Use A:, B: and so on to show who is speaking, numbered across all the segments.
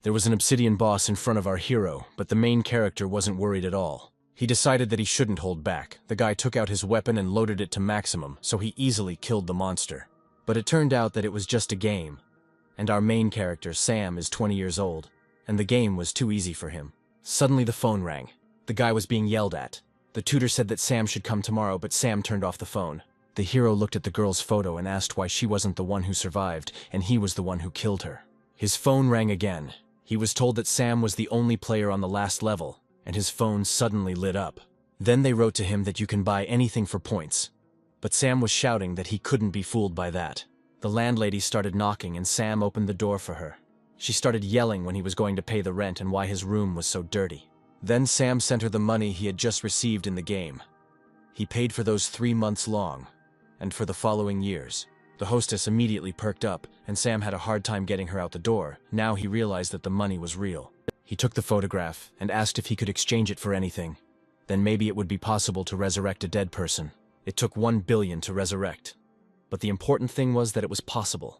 A: There was an obsidian boss in front of our hero, but the main character wasn't worried at all. He decided that he shouldn't hold back. The guy took out his weapon and loaded it to maximum, so he easily killed the monster. But it turned out that it was just a game. And our main character, Sam, is 20 years old, and the game was too easy for him. Suddenly the phone rang. The guy was being yelled at. The tutor said that Sam should come tomorrow, but Sam turned off the phone. The hero looked at the girl's photo and asked why she wasn't the one who survived, and he was the one who killed her. His phone rang again. He was told that Sam was the only player on the last level, and his phone suddenly lit up. Then they wrote to him that you can buy anything for points. But Sam was shouting that he couldn't be fooled by that. The landlady started knocking and Sam opened the door for her. She started yelling when he was going to pay the rent and why his room was so dirty. Then Sam sent her the money he had just received in the game. He paid for those 3 months long, and for the following years. The hostess immediately perked up, and Sam had a hard time getting her out the door. Now he realized that the money was real. He took the photograph and asked if he could exchange it for anything. Then maybe it would be possible to resurrect a dead person. It took 1 billion to resurrect. But the important thing was that it was possible.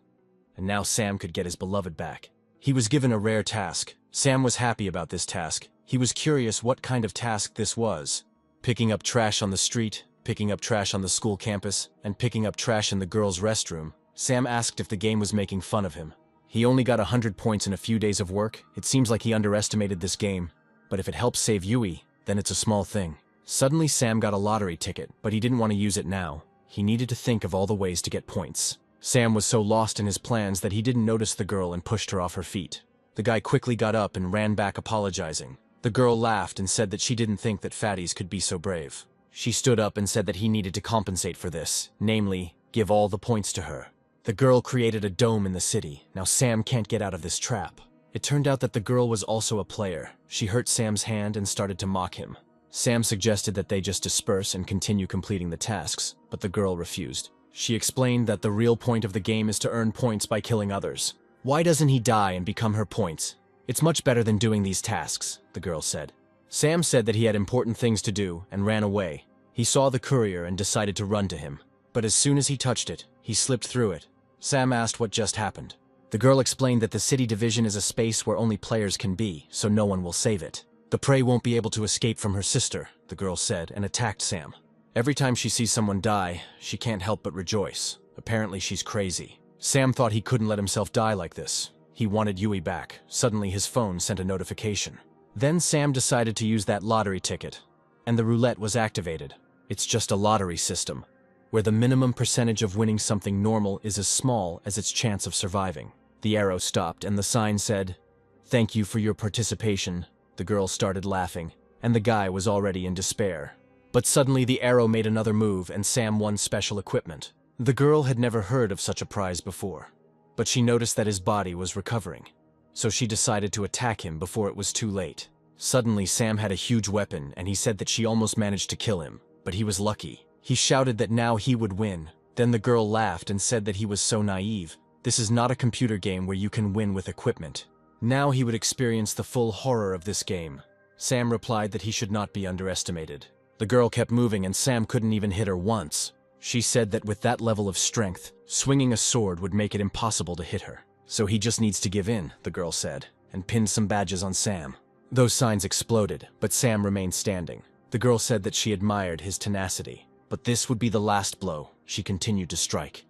A: And now Sam could get his beloved back. He was given a rare task. Sam was happy about this task. He was curious what kind of task this was. Picking up trash on the street, picking up trash on the school campus, and picking up trash in the girls' restroom. Sam asked if the game was making fun of him. He only got 100 points in a few days of work. It seems like he underestimated this game. But if it helps save Yui, then it's a small thing. Suddenly Sam got a lottery ticket, but he didn't want to use it now. He needed to think of all the ways to get points. Sam was so lost in his plans that he didn't notice the girl and pushed her off her feet. The guy quickly got up and ran back apologizing. The girl laughed and said that she didn't think that fatties could be so brave. She stood up and said that he needed to compensate for this, namely, give all the points to her. The girl created a dome in the city. Now Sam can't get out of this trap. It turned out that the girl was also a player. She hurt Sam's hand and started to mock him. Sam suggested that they just disperse and continue completing the tasks, but the girl refused. She explained that the real point of the game is to earn points by killing others. Why doesn't he die and become her points? It's much better than doing these tasks, the girl said. Sam said that he had important things to do and ran away. He saw the courier and decided to run to him. But as soon as he touched it, he slipped through it. Sam asked what just happened. The girl explained that the city division is a space where only players can be, so no one will save it. The prey won't be able to escape from her sister, the girl said, and attacked Sam. Every time she sees someone die, she can't help but rejoice. Apparently she's crazy. Sam thought he couldn't let himself die like this. He wanted Yui back. Suddenly his phone sent a notification. Then Sam decided to use that lottery ticket, and the roulette was activated. It's just a lottery system, where the minimum percentage of winning something normal is as small as its chance of surviving. The arrow stopped and the sign said, "Thank you for your participation." The girl started laughing, and the guy was already in despair. But suddenly the arrow made another move and Sam won special equipment. The girl had never heard of such a prize before, but she noticed that his body was recovering. So she decided to attack him before it was too late. Suddenly Sam had a huge weapon and he said that she almost managed to kill him, but he was lucky. He shouted that now he would win. Then the girl laughed and said that he was so naive. This is not a computer game where you can win with equipment. Now he would experience the full horror of this game. Sam replied that he should not be underestimated. The girl kept moving and Sam couldn't even hit her once. She said that with that level of strength, swinging a sword would make it impossible to hit her. So he just needs to give in, the girl said, and pinned some badges on Sam. Those signs exploded, but Sam remained standing. The girl said that she admired his tenacity. But this would be the last blow. She continued to strike.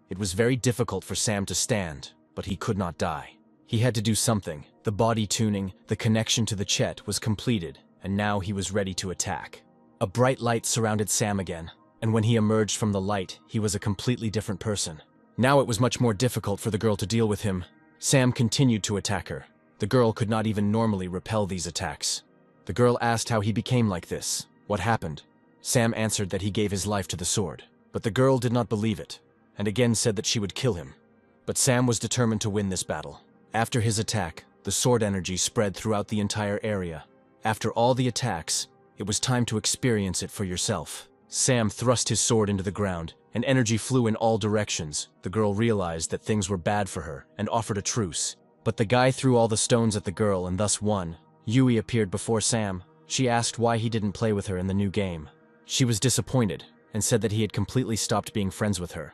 A: It was very difficult for Sam to stand, but he could not die. He had to do something. The body tuning, the connection to the Chet was completed, and now he was ready to attack. A bright light surrounded Sam again, and when he emerged from the light, he was a completely different person. Now it was much more difficult for the girl to deal with him. Sam continued to attack her. The girl could not even normally repel these attacks. The girl asked how he became like this. What happened? Sam answered that he gave his life to the sword, but the girl did not believe it, and again said that she would kill him. But Sam was determined to win this battle. After his attack, the sword energy spread throughout the entire area. After all the attacks, it was time to experience it for yourself. Sam thrust his sword into the ground, and energy flew in all directions. The girl realized that things were bad for her and offered a truce. But the guy threw all the stones at the girl and thus won. Yui appeared before Sam. She asked why he didn't play with her in the new game. She was disappointed and said that he had completely stopped being friends with her.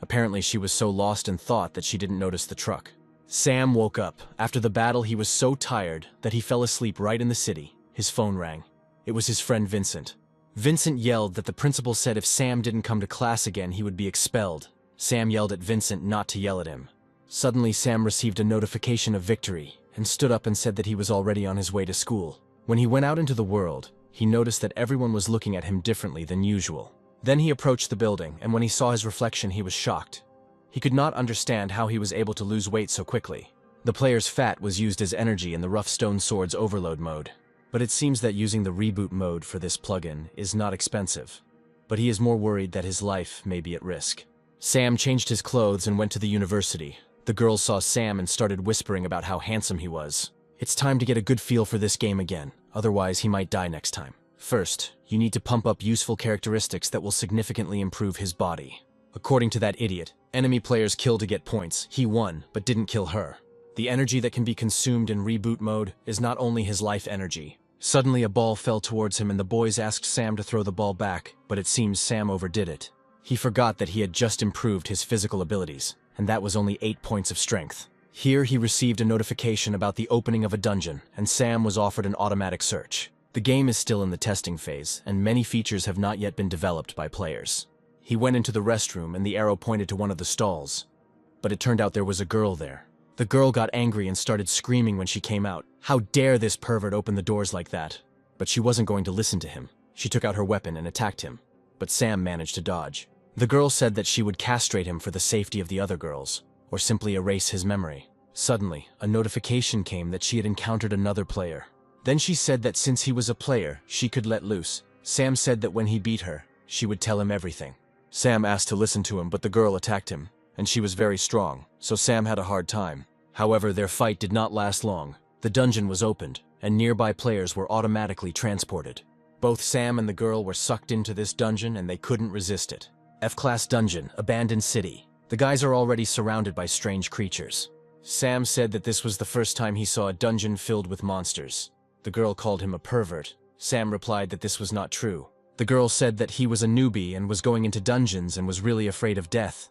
A: Apparently she was so lost in thought that she didn't notice the truck. Sam woke up. After the battle, he was so tired that he fell asleep right in the city. His phone rang. It was his friend Vincent. Vincent yelled that the principal said if Sam didn't come to class again, he would be expelled. Sam yelled at Vincent not to yell at him. Suddenly, Sam received a notification of victory and stood up and said that he was already on his way to school. When he went out into the world, he noticed that everyone was looking at him differently than usual. Then he approached the building, and when he saw his reflection, he was shocked. He could not understand how he was able to lose weight so quickly. The player's fat was used as energy in the Rough Stone Sword's overload mode. But it seems that using the reboot mode for this plugin is not expensive. But he is more worried that his life may be at risk. Sam changed his clothes and went to the university. The girls saw Sam and started whispering about how handsome he was. It's time to get a good feel for this game again, otherwise he might die next time. First, you need to pump up useful characteristics that will significantly improve his body. According to that idiot, enemy players kill to get points. He won, but didn't kill her. The energy that can be consumed in reboot mode is not only his life energy. Suddenly a ball fell towards him and the boys asked Sam to throw the ball back, but it seems Sam overdid it. He forgot that he had just improved his physical abilities, and that was only 8 points of strength. Here he received a notification about the opening of a dungeon, and Sam was offered an automatic search. The game is still in the testing phase, and many features have not yet been developed by players. He went into the restroom and the arrow pointed to one of the stalls, but it turned out there was a girl there. The girl got angry and started screaming when she came out. How dare this pervert open the doors like that? But she wasn't going to listen to him. She took out her weapon and attacked him, but Sam managed to dodge. The girl said that she would castrate him for the safety of the other girls, or simply erase his memory. Suddenly, a notification came that she had encountered another player. Then she said that since he was a player, she could let loose. Sam said that when he beat her, she would tell him everything. Sam asked to listen to him, but the girl attacked him, and she was very strong, so Sam had a hard time. However, their fight did not last long. The dungeon was opened, and nearby players were automatically transported. Both Sam and the girl were sucked into this dungeon and they couldn't resist it. F-class dungeon, abandoned city. The guys are already surrounded by strange creatures. Sam said that this was the first time he saw a dungeon filled with monsters. The girl called him a pervert. Sam replied that this was not true. The girl said that he was a newbie and was going into dungeons and was really afraid of death.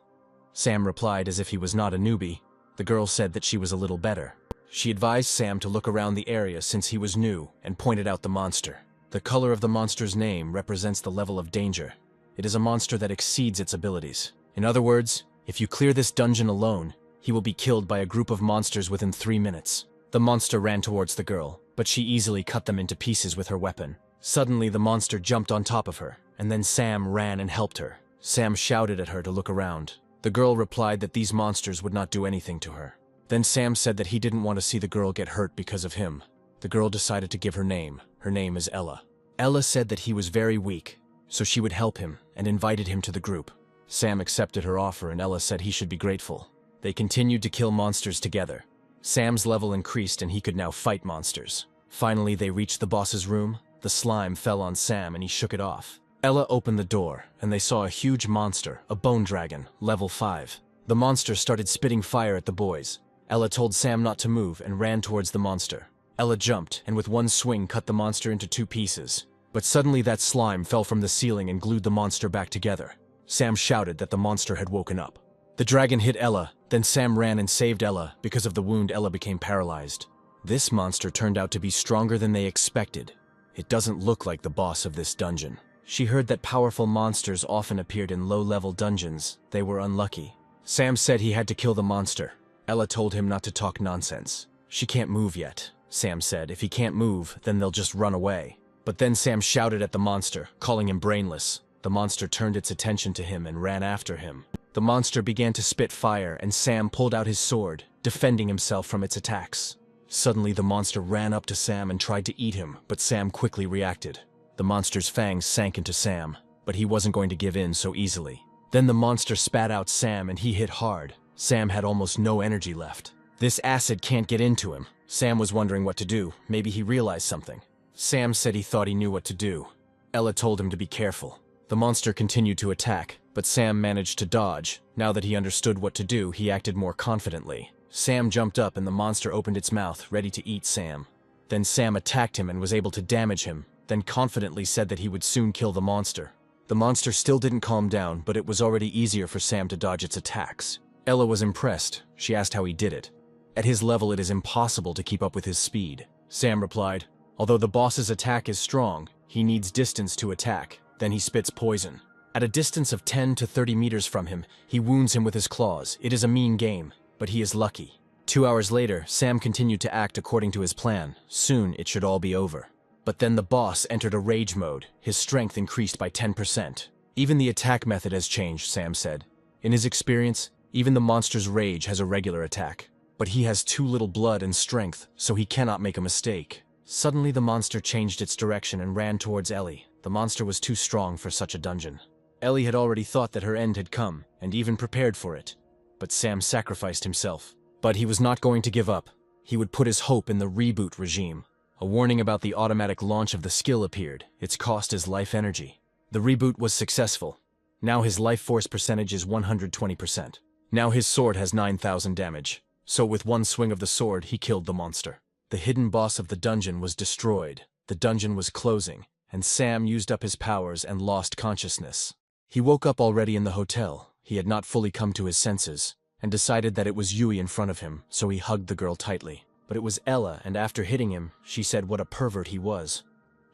A: Sam replied as if he was not a newbie. The girl said that she was a little better. She advised Sam to look around the area since he was new and pointed out the monster. The color of the monster's name represents the level of danger. It is a monster that exceeds its abilities. In other words, if you clear this dungeon alone, he will be killed by a group of monsters within 3 minutes. The monster ran towards the girl, but she easily cut them into pieces with her weapon. Suddenly, the monster jumped on top of her, and then Sam ran and helped her. Sam shouted at her to look around. The girl replied that these monsters would not do anything to her. Then Sam said that he didn't want to see the girl get hurt because of him. The girl decided to give her name. Her name is Ella. Ella said that he was very weak, so she would help him and invited him to the group. Sam accepted her offer and Ella said he should be grateful. They continued to kill monsters together. Sam's level increased and he could now fight monsters. Finally, they reached the boss's room. The slime fell on Sam and he shook it off. Ella opened the door and they saw a huge monster, a bone dragon, level 5. The monster started spitting fire at the boys. Ella told Sam not to move and ran towards the monster. Ella jumped and with one swing cut the monster into 2 pieces. But suddenly that slime fell from the ceiling and glued the monster back together. Sam shouted that the monster had woken up. The dragon hit Ella, then Sam ran and saved Ella. Because of the wound, Ella became paralyzed. This monster turned out to be stronger than they expected. It doesn't look like the boss of this dungeon. She heard that powerful monsters often appeared in low-level dungeons. They were unlucky. Sam said he had to kill the monster. Ella told him not to talk nonsense. She can't move yet. Sam said if he can't move, then they'll just run away. But then Sam shouted at the monster, calling him brainless. The monster turned its attention to him and ran after him. The monster began to spit fire and Sam pulled out his sword, defending himself from its attacks. Suddenly the monster ran up to Sam and tried to eat him, but Sam quickly reacted. The monster's fangs sank into Sam, but he wasn't going to give in so easily. Then the monster spat out Sam and he hit hard. Sam had almost no energy left. This acid can't get into him. Sam was wondering what to do. Maybe he realized something. Sam said he thought he knew what to do. Ella told him to be careful. The monster continued to attack, but Sam managed to dodge. Now that he understood what to do, he acted more confidently. Sam jumped up and the monster opened its mouth, ready to eat Sam. Then Sam attacked him and was able to damage him, then confidently said that he would soon kill the monster. The monster still didn't calm down, but it was already easier for Sam to dodge its attacks. Ella was impressed. She asked how he did it. At his level, it is impossible to keep up with his speed. Sam replied, although the boss's attack is strong, he needs distance to attack. Then he spits poison. At a distance of 10 to 30 meters from him, he wounds him with his claws. It is a mean game, but he is lucky. 2 hours later, Sam continued to act according to his plan. Soon, it should all be over. But then the boss entered a rage mode. His strength increased by 10%. Even the attack method has changed, Sam said. In his experience, even the monster's rage has a regular attack. But he has too little blood and strength, so he cannot make a mistake. Suddenly, the monster changed its direction and ran towards Ellie. The monster was too strong for such a dungeon. Ellie had already thought that her end had come, and even prepared for it. But Sam sacrificed himself. But he was not going to give up. He would put his hope in the reboot regime. A warning about the automatic launch of the skill appeared. Its cost is life energy. The reboot was successful. Now his life force percentage is 120%. Now his sword has 9,000 damage. So with one swing of the sword, he killed the monster. The hidden boss of the dungeon was destroyed. The dungeon was closing, and Sam used up his powers and lost consciousness. He woke up already in the hotel. He had not fully come to his senses, and decided that it was Yui in front of him, so he hugged the girl tightly. But it was Ella, and after hitting him, she said what a pervert he was.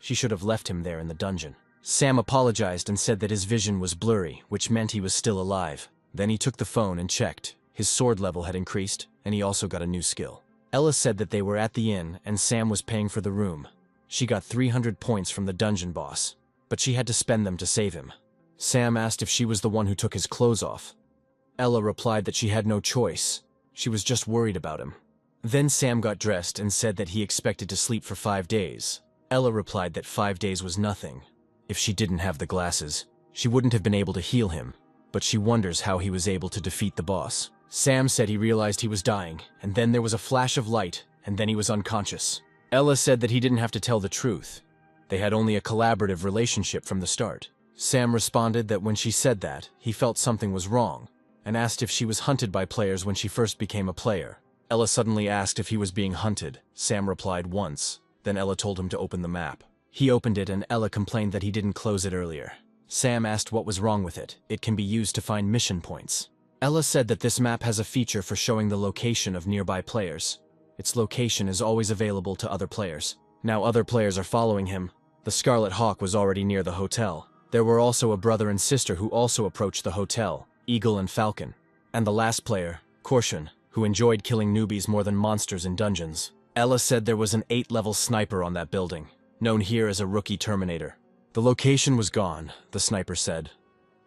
A: She should have left him there in the dungeon. Sam apologized and said that his vision was blurry, which meant he was still alive. Then he took the phone and checked. His sword level had increased, and he also got a new skill. Ella said that they were at the inn, and Sam was paying for the room. She got 300 points from the dungeon boss, but she had to spend them to save him. Sam asked if she was the one who took his clothes off. Ella replied that she had no choice. She was just worried about him. Then Sam got dressed and said that he expected to sleep for 5 days. Ella replied that 5 days was nothing. If she didn't have the glasses, she wouldn't have been able to heal him, but she wonders how he was able to defeat the boss. Sam said he realized he was dying, and then there was a flash of light, and then he was unconscious. Ella said that he didn't have to tell the truth. They had only a collaborative relationship from the start. Sam responded that when she said that, he felt something was wrong, and asked if she was hunted by players when she first became a player. Ella suddenly asked if he was being hunted. Sam replied once. Then Ella told him to open the map. He opened it, and Ella complained that he didn't close it earlier. Sam asked what was wrong with it. It can be used to find mission points. Ella said that this map has a feature for showing the location of nearby players. Its location is always available to other players. Now other players are following him. The Scarlet Hawk was already near the hotel. There were also a brother and sister who also approached the hotel, Eagle and Falcon. And the last player, Korshan, who enjoyed killing newbies more than monsters in dungeons. Ella said there was an 8-level sniper on that building, known here as a rookie Terminator. The location was gone, the sniper said.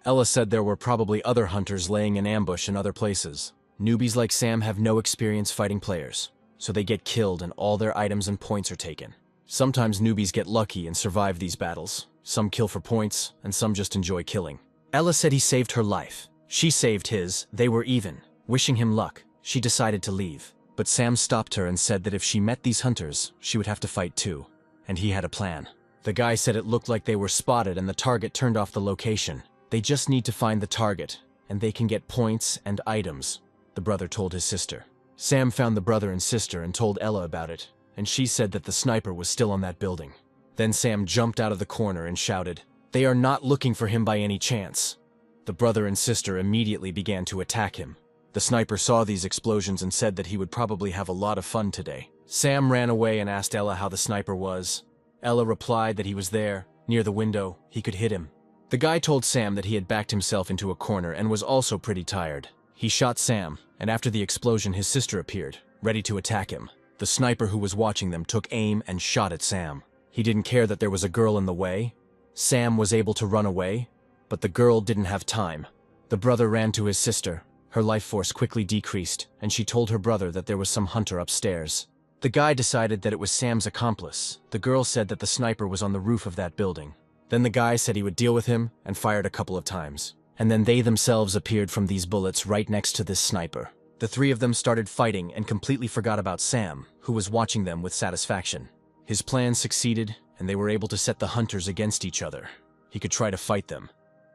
A: Ella said there were probably other hunters laying in ambush in other places. Newbies like Sam have no experience fighting players, so they get killed and all their items and points are taken. Sometimes newbies get lucky and survive these battles. Some kill for points, and some just enjoy killing. Ella said he saved her life. She saved his, they were even. Wishing him luck, she decided to leave. But Sam stopped her and said that if she met these hunters, she would have to fight too. And he had a plan. The guy said it looked like they were spotted and the target turned off the location. They just need to find the target, and they can get points and items, the brother told his sister. Sam found the brother and sister and told Ella about it, and she said that the sniper was still on that building. Then Sam jumped out of the corner and shouted, "They are not looking for him by any chance." The brother and sister immediately began to attack him. The sniper saw these explosions and said that he would probably have a lot of fun today. Sam ran away and asked Ella how the sniper was. Ella replied that he was there, near the window, he could hit him. The guy told Sam that he had backed himself into a corner and was also pretty tired. He shot Sam, and after the explosion his sister appeared, ready to attack him. The sniper who was watching them took aim and shot at Sam. He didn't care that there was a girl in the way. Sam was able to run away, but the girl didn't have time. The brother ran to his sister. Her life force quickly decreased, and she told her brother that there was some hunter upstairs. The guy decided that it was Sam's accomplice. The girl said that the sniper was on the roof of that building. Then the guy said he would deal with him and fired a couple of times. And then they themselves appeared from these bullets right next to this sniper. The three of them started fighting and completely forgot about Sam, who was watching them with satisfaction. His plan succeeded, and they were able to set the hunters against each other. He could try to fight them,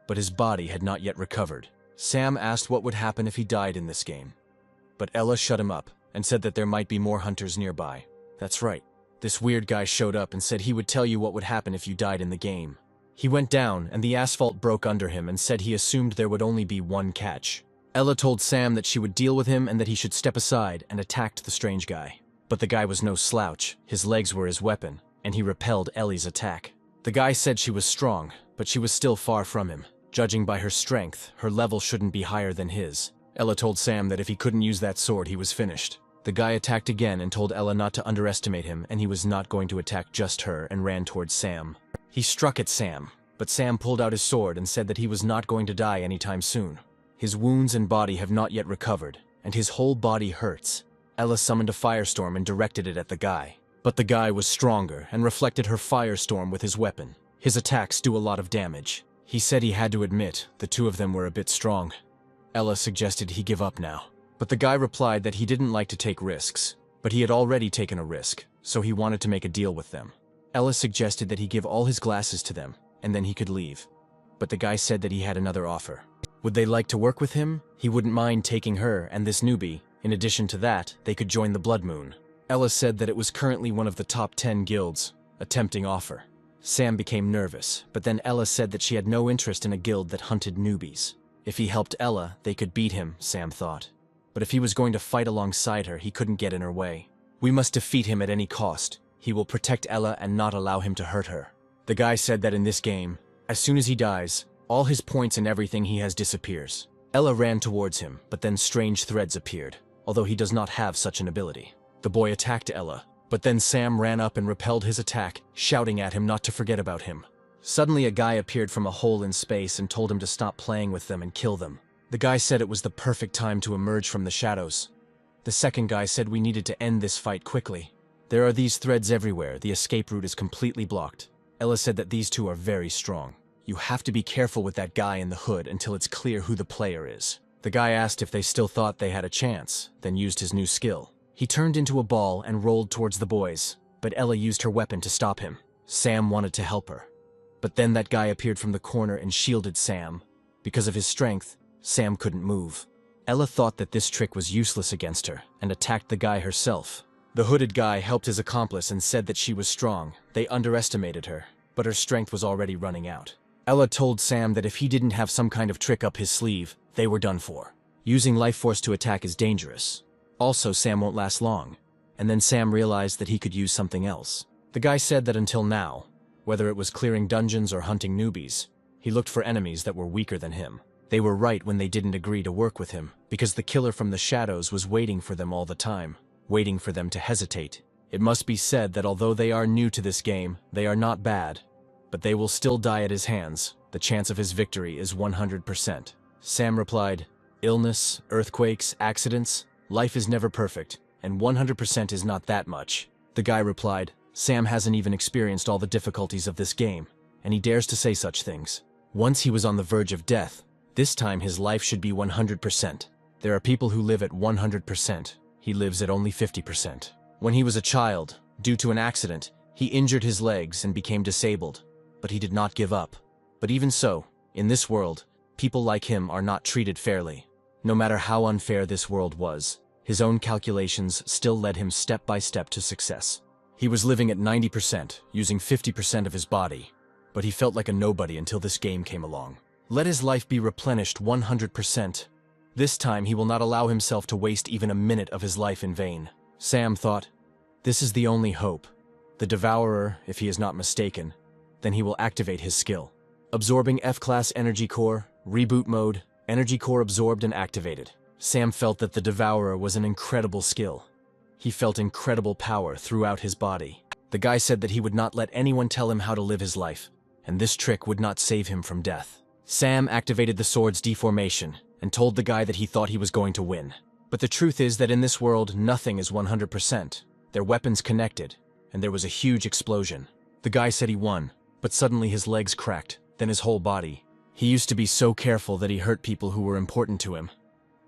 A: but his body had not yet recovered. Sam asked what would happen if he died in this game. But Ella shut him up and said that there might be more hunters nearby. That's right. This weird guy showed up and said he would tell you what would happen if you died in the game. He went down, and the asphalt broke under him and said he assumed there would only be one catch. Ella told Sam that she would deal with him and that he should step aside, and attacked the strange guy. But the guy was no slouch, his legs were his weapon, and he repelled Ellie's attack. The guy said she was strong, but she was still far from him. Judging by her strength, her level shouldn't be higher than his. Ella told Sam that if he couldn't use that sword, he was finished. The guy attacked again and told Ella not to underestimate him, and he was not going to attack just her, and ran towards Sam. He struck at Sam, but Sam pulled out his sword and said that he was not going to die anytime soon. His wounds and body have not yet recovered, and his whole body hurts. Ella summoned a firestorm and directed it at the guy. But the guy was stronger and reflected her firestorm with his weapon. His attacks do a lot of damage. He said he had to admit the two of them were a bit strong. Ella suggested he give up now. But the guy replied that he didn't like to take risks, but he had already taken a risk, so he wanted to make a deal with them. Ella suggested that he give all his glasses to them, and then he could leave. But the guy said that he had another offer. Would they like to work with him? He wouldn't mind taking her and this newbie. In addition to that, they could join the Blood Moon. Ella said that it was currently one of the top 10 guilds, a tempting offer. Sam became nervous, but then Ella said that she had no interest in a guild that hunted newbies. If he helped Ella, they could beat him, Sam thought. But if he was going to fight alongside her, he couldn't get in her way. We must defeat him at any cost. He will protect Ella and not allow him to hurt her. The guy said that in this game, as soon as he dies, all his points and everything he has disappears. Ella ran towards him, but then strange threads appeared, although he does not have such an ability. The boy attacked Ella, but then Sam ran up and repelled his attack, shouting at him not to forget about him. Suddenly a guy appeared from a hole in space and told him to stop playing with them and kill them. The guy said it was the perfect time to emerge from the shadows. The second guy said we needed to end this fight quickly. There are these threads everywhere, the escape route is completely blocked. Ella said that these two are very strong. You have to be careful with that guy in the hood until it's clear who the player is. The guy asked if they still thought they had a chance, then used his new skill. He turned into a ball and rolled towards the boys, but Ella used her weapon to stop him. Sam wanted to help her. But then that guy appeared from the corner and shielded Sam. Because of his strength, Sam couldn't move. Ella thought that this trick was useless against her, and attacked the guy herself. The hooded guy helped his accomplice and said that she was strong. They underestimated her, but her strength was already running out. Ella told Sam that if he didn't have some kind of trick up his sleeve, they were done for. Using life force to attack is dangerous. Also, Sam won't last long. And then Sam realized that he could use something else. The guy said that until now, whether it was clearing dungeons or hunting newbies, he looked for enemies that were weaker than him. They were right when they didn't agree to work with him, because the killer from the shadows was waiting for them all the time, waiting for them to hesitate. It must be said that although they are new to this game, they are not bad, but they will still die at his hands. The chance of his victory is 100%. Sam replied, illness, earthquakes, accidents, life is never perfect, and 100% is not that much. The guy replied, Sam hasn't even experienced all the difficulties of this game, and he dares to say such things. Once he was on the verge of death. This time his life should be 100%. There are people who live at 100%. He lives at only 50%. When he was a child, due to an accident, he injured his legs and became disabled, but he did not give up. But even so, in this world, people like him are not treated fairly. No matter how unfair this world was, his own calculations still led him step by step to success. He was living at 90%, using 50% of his body, but he felt like a nobody until this game came along. Let his life be replenished 100%. This time he will not allow himself to waste even a minute of his life in vain. Sam thought, this is the only hope. The Devourer, if he is not mistaken, then he will activate his skill. Absorbing F-Class Energy Core, Reboot Mode, Energy Core absorbed and activated. Sam felt that the Devourer was an incredible skill. He felt incredible power throughout his body. The guy said that he would not let anyone tell him how to live his life, and this trick would not save him from death. Sam activated the sword's deformation and told the guy that he thought he was going to win. But the truth is that in this world, nothing is 100%. Their weapons connected, and there was a huge explosion. The guy said he won, but suddenly his legs cracked, then his whole body. He used to be so careful that he hurt people who were important to him.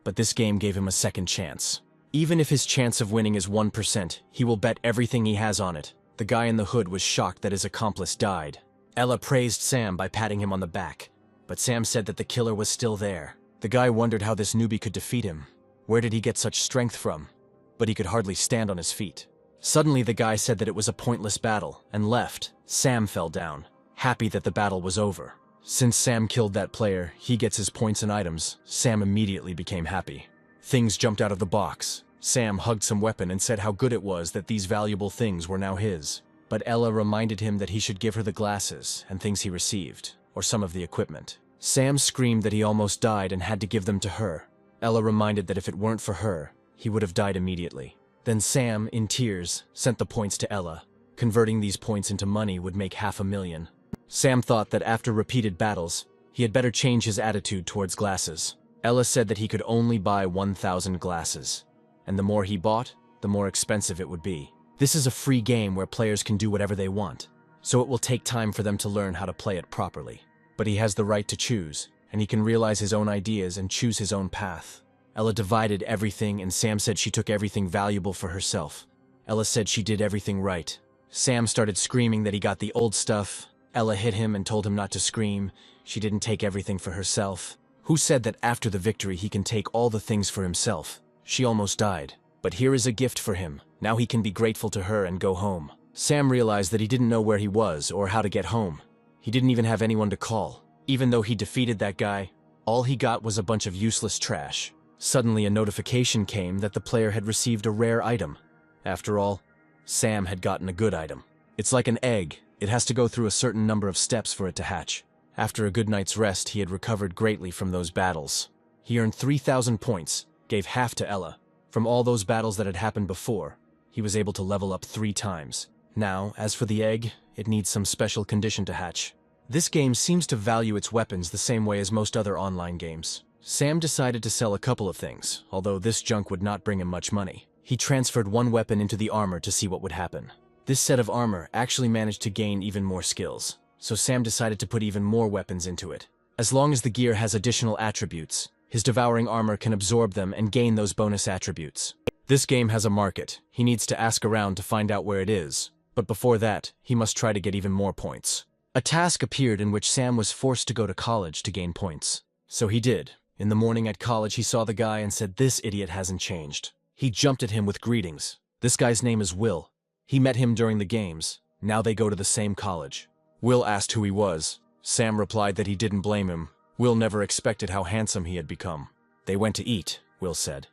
A: But this game gave him a second chance. Even if his chance of winning is 1%, he will bet everything he has on it. The guy in the hood was shocked that his accomplice died. Ella praised Sam by patting him on the back, but Sam said that the killer was still there. The guy wondered how this newbie could defeat him. Where did he get such strength from? But he could hardly stand on his feet. Suddenly the guy said that it was a pointless battle, and left. Sam fell down, happy that the battle was over. Since Sam killed that player, he gets his points and items. Sam immediately became happy. Things jumped out of the box. Sam hugged some weapon and said how good it was that these valuable things were now his. But Ella reminded him that he should give her the glasses and things he received, or some of the equipment. Sam screamed that he almost died and had to give them to her. Ella reminded that if it weren't for her, he would have died immediately. Then Sam, in tears, sent the points to Ella. Converting these points into money would make $500,000. Sam thought that after repeated battles, he had better change his attitude towards glasses. Ella said that he could only buy 1,000 glasses, and the more he bought, the more expensive it would be. This is a free game where players can do whatever they want, so it will take time for them to learn how to play it properly. But he has the right to choose, and he can realize his own ideas and choose his own path. Ella divided everything, and Sam said she took everything valuable for herself. Ella said she did everything right. Sam started screaming that he got the old stuff. Ella hit him and told him not to scream. She didn't take everything for herself. Who said that after the victory he can take all the things for himself? She almost died. But here is a gift for him. Now he can be grateful to her and go home. Sam realized that he didn't know where he was or how to get home. He didn't even have anyone to call. Even though he defeated that guy, all he got was a bunch of useless trash. Suddenly a notification came that the player had received a rare item. After all, Sam had gotten a good item. It's like an egg. It has to go through a certain number of steps for it to hatch. After a good night's rest, he had recovered greatly from those battles. He earned 3,000 points, gave half to Ella. From all those battles that had happened before, he was able to level up 3 times. Now, as for the egg, it needs some special condition to hatch. This game seems to value its weapons the same way as most other online games. Sam decided to sell a couple of things, although this junk would not bring him much money. He transferred one weapon into the armor to see what would happen. This set of armor actually managed to gain even more skills, so Sam decided to put even more weapons into it. As long as the gear has additional attributes, his devouring armor can absorb them and gain those bonus attributes. This game has a market. He needs to ask around to find out where it is, but before that, he must try to get even more points. A task appeared in which Sam was forced to go to college to gain points. So he did. In the morning at college, he saw the guy and said, "This idiot hasn't changed." He jumped at him with greetings. This guy's name is Will. He met him during the games. Now they go to the same college. Will asked who he was. Sam replied that he didn't blame him. Will never expected how handsome he had become. They went to eat, Will said.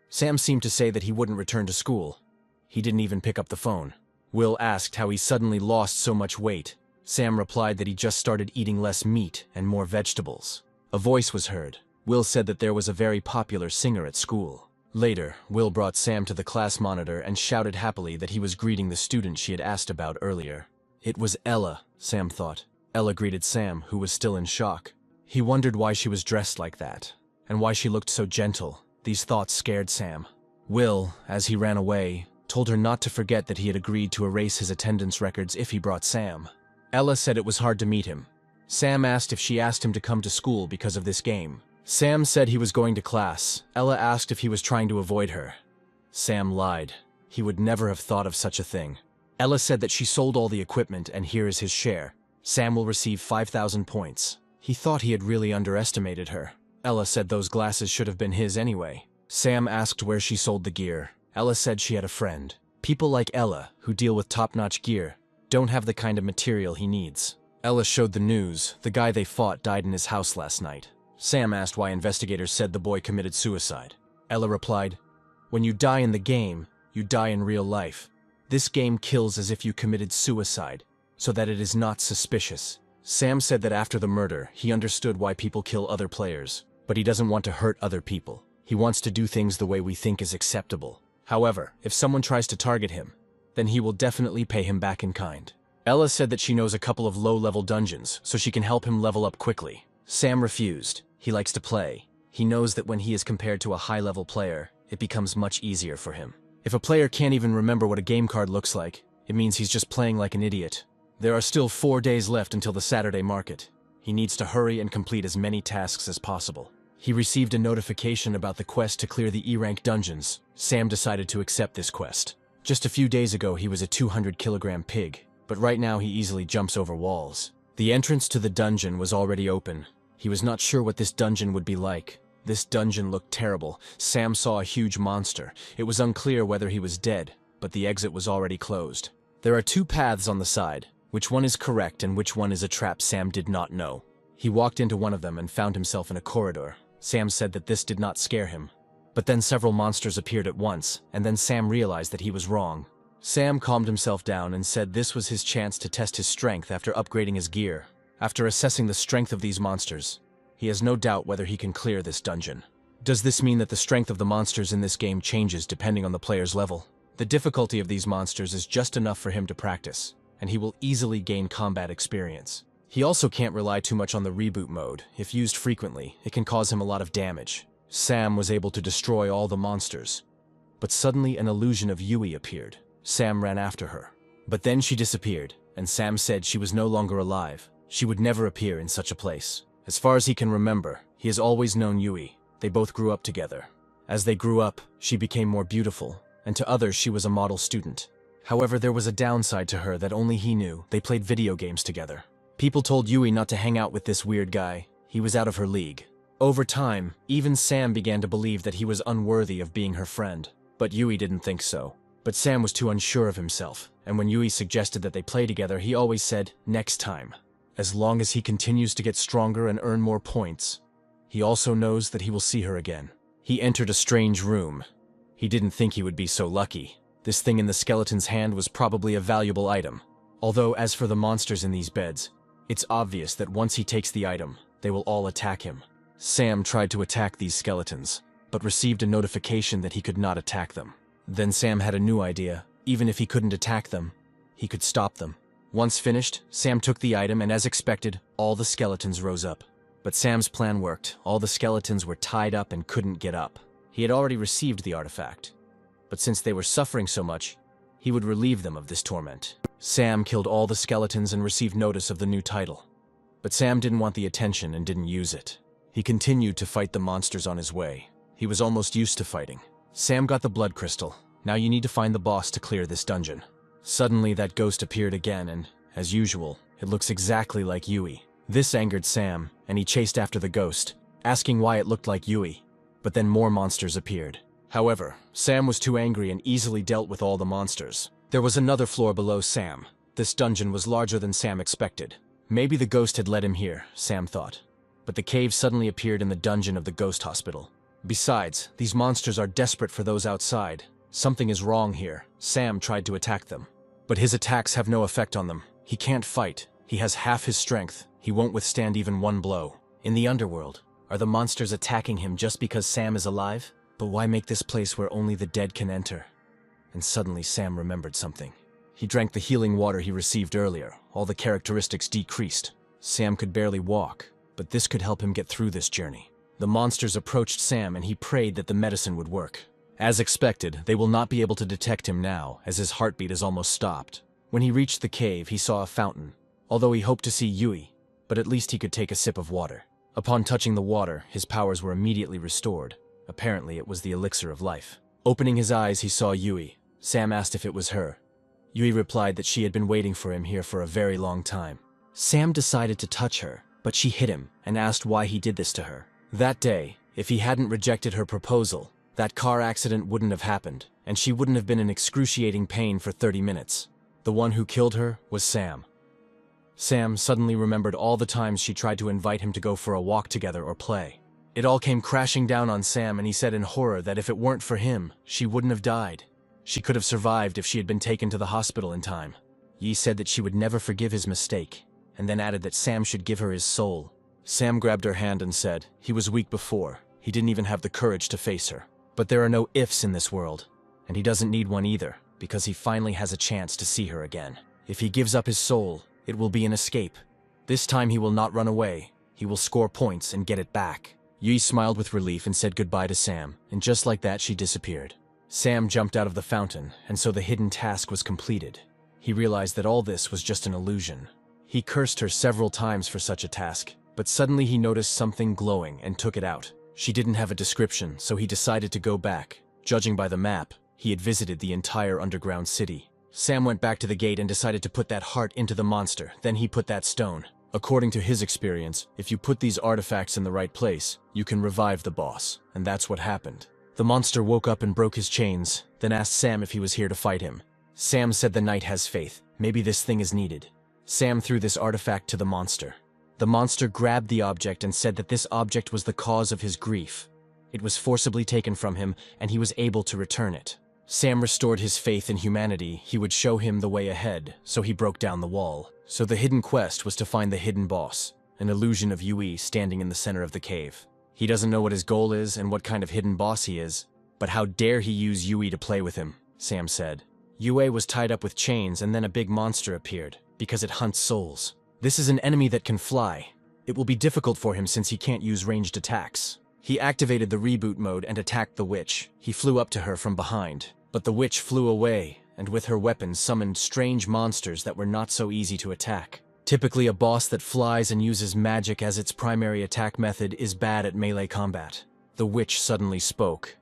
A: Sam seemed to say that he wouldn't return to school. He didn't even pick up the phone. Will asked how he suddenly lost so much weight. Sam replied that he just started eating less meat and more vegetables. A voice was heard. Will said that there was a very popular singer at school. Later, Will brought Sam to the class monitor and shouted happily that he was greeting the student she had asked about earlier. It was Ella, Sam thought. Ella greeted Sam, who was still in shock. He wondered why she was dressed like that, and why she looked so gentle. These thoughts scared Sam. Will, as he ran away, told her not to forget that he had agreed to erase his attendance records if he brought Sam. Ella said it was hard to meet him. Sam asked if she asked him to come to school because of this game. Sam said he was going to class. Ella asked if he was trying to avoid her. Sam lied. He would never have thought of such a thing. Ella said that she sold all the equipment and here is his share. Sam will receive 5,000 points. He thought he had really underestimated her. Ella said those glasses should have been his anyway. Sam asked where she sold the gear. Ella said she had a friend. People like Ella, who deal with top-notch gear, don't have the kind of material he needs. Ella showed the news. The guy they fought died in his house last night. Sam asked why investigators said the boy committed suicide. Ella replied, "When you die in the game, you die in real life. This game kills as if you committed suicide, so that it is not suspicious." Sam said that after the murder, he understood why people kill other players, but he doesn't want to hurt other people. He wants to do things the way we think is acceptable. However, if someone tries to target him, then he will definitely pay him back in kind. Ella said that she knows a couple of low-level dungeons, so she can help him level up quickly. Sam refused. He likes to play. He knows that when he is compared to a high-level player, it becomes much easier for him. If a player can't even remember what a game card looks like, it means he's just playing like an idiot. There are still 4 days left until the Saturday market. He needs to hurry and complete as many tasks as possible. He received a notification about the quest to clear the E-rank dungeons. Sam decided to accept this quest. Just a few days ago, he was a 200-kilogram pig, but right now he easily jumps over walls. The entrance to the dungeon was already open. He was not sure what this dungeon would be like. This dungeon looked terrible. Sam saw a huge monster. It was unclear whether he was dead, but the exit was already closed. There are 2 paths on the side. Which one is correct and which one is a trap, Sam did not know. He walked into one of them and found himself in a corridor. Sam said that this did not scare him. But then several monsters appeared at once, and then Sam realized that he was wrong. Sam calmed himself down and said this was his chance to test his strength after upgrading his gear. After assessing the strength of these monsters, he has no doubt whether he can clear this dungeon. Does this mean that the strength of the monsters in this game changes depending on the player's level? The difficulty of these monsters is just enough for him to practice, and he will easily gain combat experience. He also can't rely too much on the reboot mode. If used frequently, it can cause him a lot of damage. Sam was able to destroy all the monsters. But suddenly an illusion of Yui appeared. Sam ran after her. But then she disappeared, and Sam said she was no longer alive. She would never appear in such a place. As far as he can remember, he has always known Yui. They both grew up together. As they grew up, she became more beautiful, and to others she was a model student. However, there was a downside to her that only he knew. They played video games together. People told Yui not to hang out with this weird guy. He was out of her league. Over time, even Sam began to believe that he was unworthy of being her friend. But Yui didn't think so. But Sam was too unsure of himself, and when Yui suggested that they play together, he always said, "Next time." As long as he continues to get stronger and earn more points, he also knows that he will see her again. He entered a strange room. He didn't think he would be so lucky. This thing in the skeleton's hand was probably a valuable item. Although, as for the monsters in these beds, it's obvious that once he takes the item, they will all attack him. Sam tried to attack these skeletons, but received a notification that he could not attack them. Then Sam had a new idea. Even if he couldn't attack them, he could stop them. Once finished, Sam took the item and as expected, all the skeletons rose up. But Sam's plan worked. All the skeletons were tied up and couldn't get up. He had already received the artifact. But since they were suffering so much, he would relieve them of this torment. Sam killed all the skeletons and received notice of the new title. But Sam didn't want the attention and didn't use it. He continued to fight the monsters on his way. He was almost used to fighting. Sam got the blood crystal. Now you need to find the boss to clear this dungeon. Suddenly that ghost appeared again and, as usual, it looks exactly like Yui. This angered Sam, and he chased after the ghost, asking why it looked like Yui. But then more monsters appeared. However, Sam was too angry and easily dealt with all the monsters. There was another floor below Sam. This dungeon was larger than Sam expected. Maybe the ghost had led him here, Sam thought. But the cave suddenly appeared in the dungeon of the ghost hospital. Besides, these monsters are desperate for those outside. Something is wrong here. Sam tried to attack them. But his attacks have no effect on them. He can't fight. He has half his strength. He won't withstand even one blow. In the underworld, are the monsters attacking him just because Sam is alive? But why make this place where only the dead can enter? And suddenly Sam remembered something. He drank the healing water he received earlier. All the characteristics decreased. Sam could barely walk, but this could help him get through this journey. The monsters approached Sam and he prayed that the medicine would work. As expected, they will not be able to detect him now, as his heartbeat is almost stopped. When he reached the cave, he saw a fountain. Although he hoped to see Yui, but at least he could take a sip of water. Upon touching the water, his powers were immediately restored. Apparently, it was the elixir of life. Opening his eyes, he saw Yui. Sam asked if it was her. Yui replied that she had been waiting for him here for a very long time. Sam decided to touch her, but she hit him and asked why he did this to her. That day, if he hadn't rejected her proposal, that car accident wouldn't have happened, and she wouldn't have been in excruciating pain for 30 minutes. The one who killed her was Sam. Sam suddenly remembered all the times she tried to invite him to go for a walk together or play. It all came crashing down on Sam, and he said in horror that if it weren't for him, she wouldn't have died. She could have survived if she had been taken to the hospital in time. Yi said that she would never forgive his mistake, and then added that Sam should give her his soul. Sam grabbed her hand and said he was weak before. He didn't even have the courage to face her. But there are no ifs in this world, and he doesn't need one either, because he finally has a chance to see her again. If he gives up his soul, it will be an escape. This time he will not run away. He will score points and get it back. Yi smiled with relief and said goodbye to Sam, and just like that she disappeared. Sam jumped out of the fountain, and so the hidden task was completed. He realized that all this was just an illusion. He cursed her several times for such a task, but suddenly he noticed something glowing and took it out. She didn't have a description, so he decided to go back. Judging by the map, he had visited the entire underground city. Sam went back to the gate and decided to put that heart into the monster, then he put that stone. According to his experience, if you put these artifacts in the right place, you can revive the boss, and that's what happened. The monster woke up and broke his chains, then asked Sam if he was here to fight him. Sam said the knight has faith. Maybe this thing is needed. Sam threw this artifact to the monster. The monster grabbed the object and said that this object was the cause of his grief. It was forcibly taken from him, and he was able to return it. Sam restored his faith in humanity. He would show him the way ahead, so he broke down the wall. So the hidden quest was to find the hidden boss, an illusion of Yui standing in the center of the cave. He doesn't know what his goal is and what kind of hidden boss he is, but how dare he use Yui to play with him, Sam said. Yui was tied up with chains and then a big monster appeared, because it hunts souls. This is an enemy that can fly. It will be difficult for him since he can't use ranged attacks. He activated the reboot mode and attacked the witch. He flew up to her from behind, but the witch flew away, and with her weapons summoned strange monsters that were not so easy to attack. Typically, a boss that flies and uses magic as its primary attack method is bad at melee combat. The witch suddenly spoke.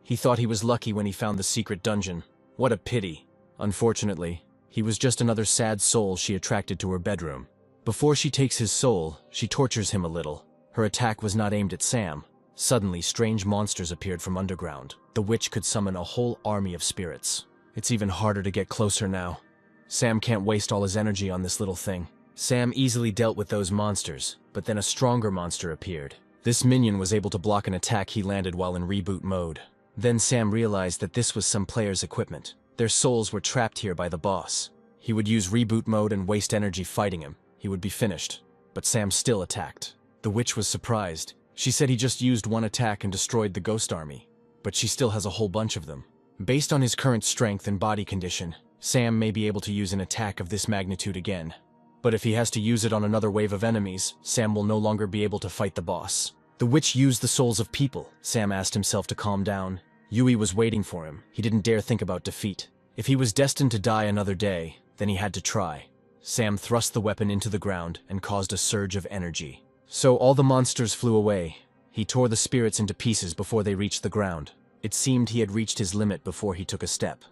A: He thought he was lucky when he found the secret dungeon. What a pity. Unfortunately, he was just another sad soul she attracted to her bedroom. Before she takes his soul, she tortures him a little. Her attack was not aimed at Sam. Suddenly, strange monsters appeared from underground. The witch could summon a whole army of spirits. It's even harder to get closer now. Sam can't waste all his energy on this little thing. Sam easily dealt with those monsters, but then a stronger monster appeared. This minion was able to block an attack he landed while in reboot mode. Then Sam realized that this was some player's equipment. Their souls were trapped here by the boss. He would use reboot mode and waste energy fighting him. He would be finished, but Sam still attacked. The witch was surprised. She said he just used one attack and destroyed the ghost army, but she still has a whole bunch of them. Based on his current strength and body condition, Sam may be able to use an attack of this magnitude again. But if he has to use it on another wave of enemies, Sam will no longer be able to fight the boss. The witch used the souls of people. Sam asked himself to calm down. Yui was waiting for him. He didn't dare think about defeat. If he was destined to die another day, then he had to try. Sam thrust the weapon into the ground and caused a surge of energy. So all the monsters flew away. He tore the spirits into pieces before they reached the ground. It seemed he had reached his limit before he took a step.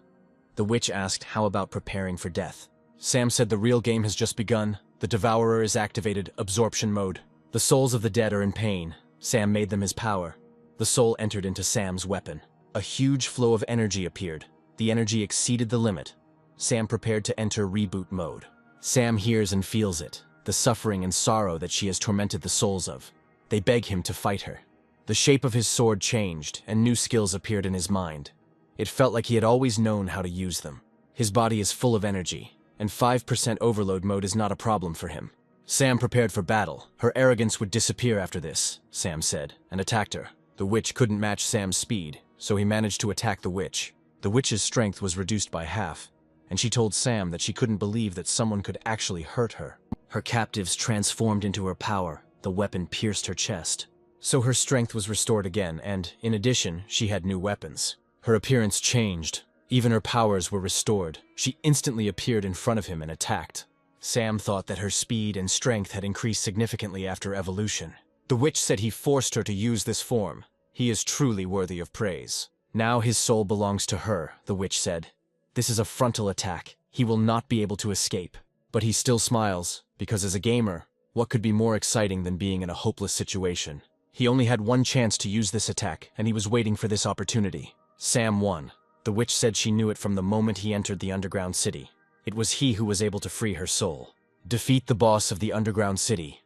A: The witch asked how about preparing for death. Sam said the real game has just begun. The Devourer is activated, absorption mode. The souls of the dead are in pain. Sam made them his power. The soul entered into Sam's weapon. A huge flow of energy appeared. The energy exceeded the limit. Sam prepared to enter reboot mode. Sam hears and feels it, the suffering and sorrow that she has tormented the souls of. They beg him to fight her. The shape of his sword changed, and new skills appeared in his mind. It felt like he had always known how to use them. His body is full of energy, and 5% overload mode is not a problem for him. Sam prepared for battle. Her arrogance would disappear after this, Sam said, and attacked her. The witch couldn't match Sam's speed, so he managed to attack the witch. The witch's strength was reduced by half, and she told Sam that she couldn't believe that someone could actually hurt her. Her captives transformed into her power. The weapon pierced her chest. So her strength was restored again, and, in addition, she had new weapons. Her appearance changed. Even her powers were restored. She instantly appeared in front of him and attacked. Sam thought that her speed and strength had increased significantly after evolution. The witch said he forced her to use this form. He is truly worthy of praise. Now his soul belongs to her, the witch said. This is a frontal attack. He will not be able to escape. But he still smiles, because as a gamer, what could be more exciting than being in a hopeless situation? He only had one chance to use this attack, and he was waiting for this opportunity. Sam won. The witch said she knew it from the moment he entered the underground city. It was he who was able to free her soul. Defeat the boss of the underground city.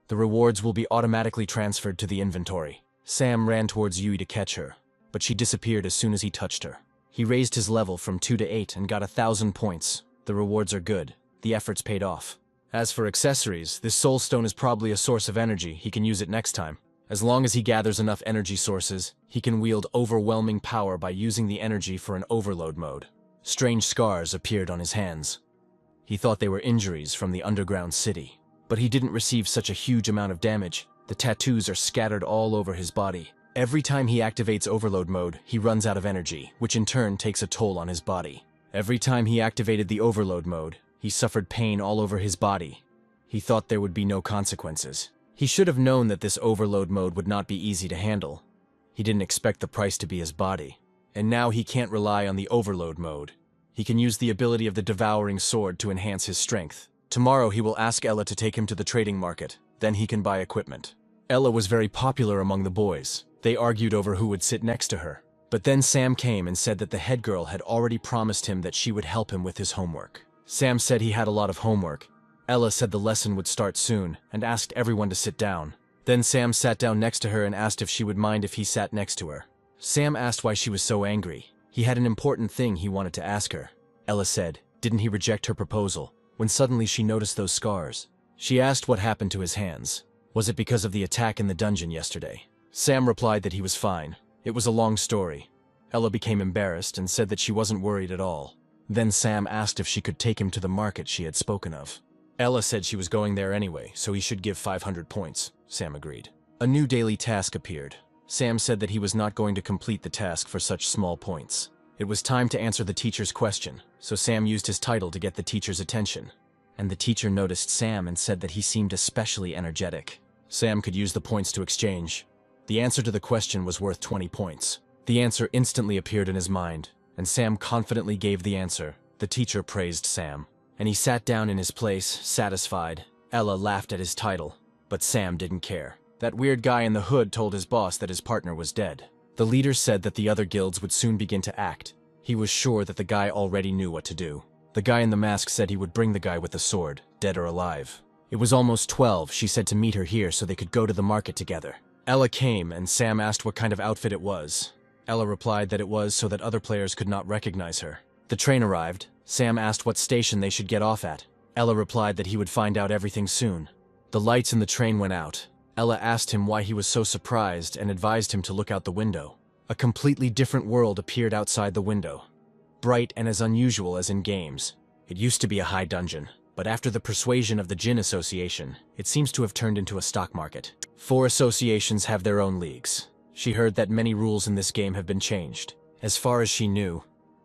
A: The rewards will be automatically transferred to the inventory. Sam ran towards Yui to catch her, but she disappeared as soon as he touched her. He raised his level from 2 to 8 and got 1,000 points. The rewards are good. The efforts paid off. As for accessories, this soul stone is probably a source of energy. He can use it next time. As long as he gathers enough energy sources, he can wield overwhelming power by using the energy for an overload mode. Strange scars appeared on his hands. He thought they were injuries from the underground city. But he didn't receive such a huge amount of damage. The tattoos are scattered all over his body. Every time he activates overload mode, he runs out of energy, which in turn takes a toll on his body. Every time he activated the overload mode, he suffered pain all over his body. He thought there would be no consequences. He should have known that this overload mode would not be easy to handle. He didn't expect the price to be his body. And now he can't rely on the overload mode. He can use the ability of the devouring sword to enhance his strength. Tomorrow he will ask Ella to take him to the trading market. Then he can buy equipment. Ella was very popular among the boys. They argued over who would sit next to her. But then Sam came and said that the head girl had already promised him that she would help him with his homework. Sam said he had a lot of homework. Ella said the lesson would start soon and asked everyone to sit down. Then Sam sat down next to her and asked if she would mind if he sat next to her. Sam asked why she was so angry. He had an important thing he wanted to ask her. Ella said, didn't he reject her proposal, when suddenly she noticed those scars. She asked what happened to his hands. Was it because of the attack in the dungeon yesterday? Sam replied that he was fine. It was a long story. Ella became embarrassed and said that she wasn't worried at all. Then Sam asked if she could take him to the market she had spoken of. Ella said she was going there anyway, so he should give 500 points. Sam agreed. A new daily task appeared. Sam said that he was not going to complete the task for such small points. It was time to answer the teacher's question, so Sam used his title to get the teacher's attention. And the teacher noticed Sam and said that he seemed especially energetic. Sam could use the points to exchange. The answer to the question was worth 20 points. The answer instantly appeared in his mind, and Sam confidently gave the answer. The teacher praised Sam, and he sat down in his place, satisfied. Ella laughed at his title, but Sam didn't care. That weird guy in the hood told his boss that his partner was dead. The leader said that the other guilds would soon begin to act. He was sure that the guy already knew what to do. The guy in the mask said he would bring the guy with the sword, dead or alive. It was almost 12, she said to meet her here so they could go to the market together. Ella came, and Sam asked what kind of outfit it was. Ella replied that it was so that other players could not recognize her. The train arrived. Sam asked what station they should get off at. Ella replied that he would find out everything soon. The lights in the train went out. Ella asked him why he was so surprised and advised him to look out the window. A completely different world appeared outside the window. Bright and as unusual as in games. It used to be a high dungeon, but after the persuasion of the Jinn Association, it seems to have turned into a stock market. 4 associations have their own leagues. She heard that many rules in this game have been changed. As far as she knew,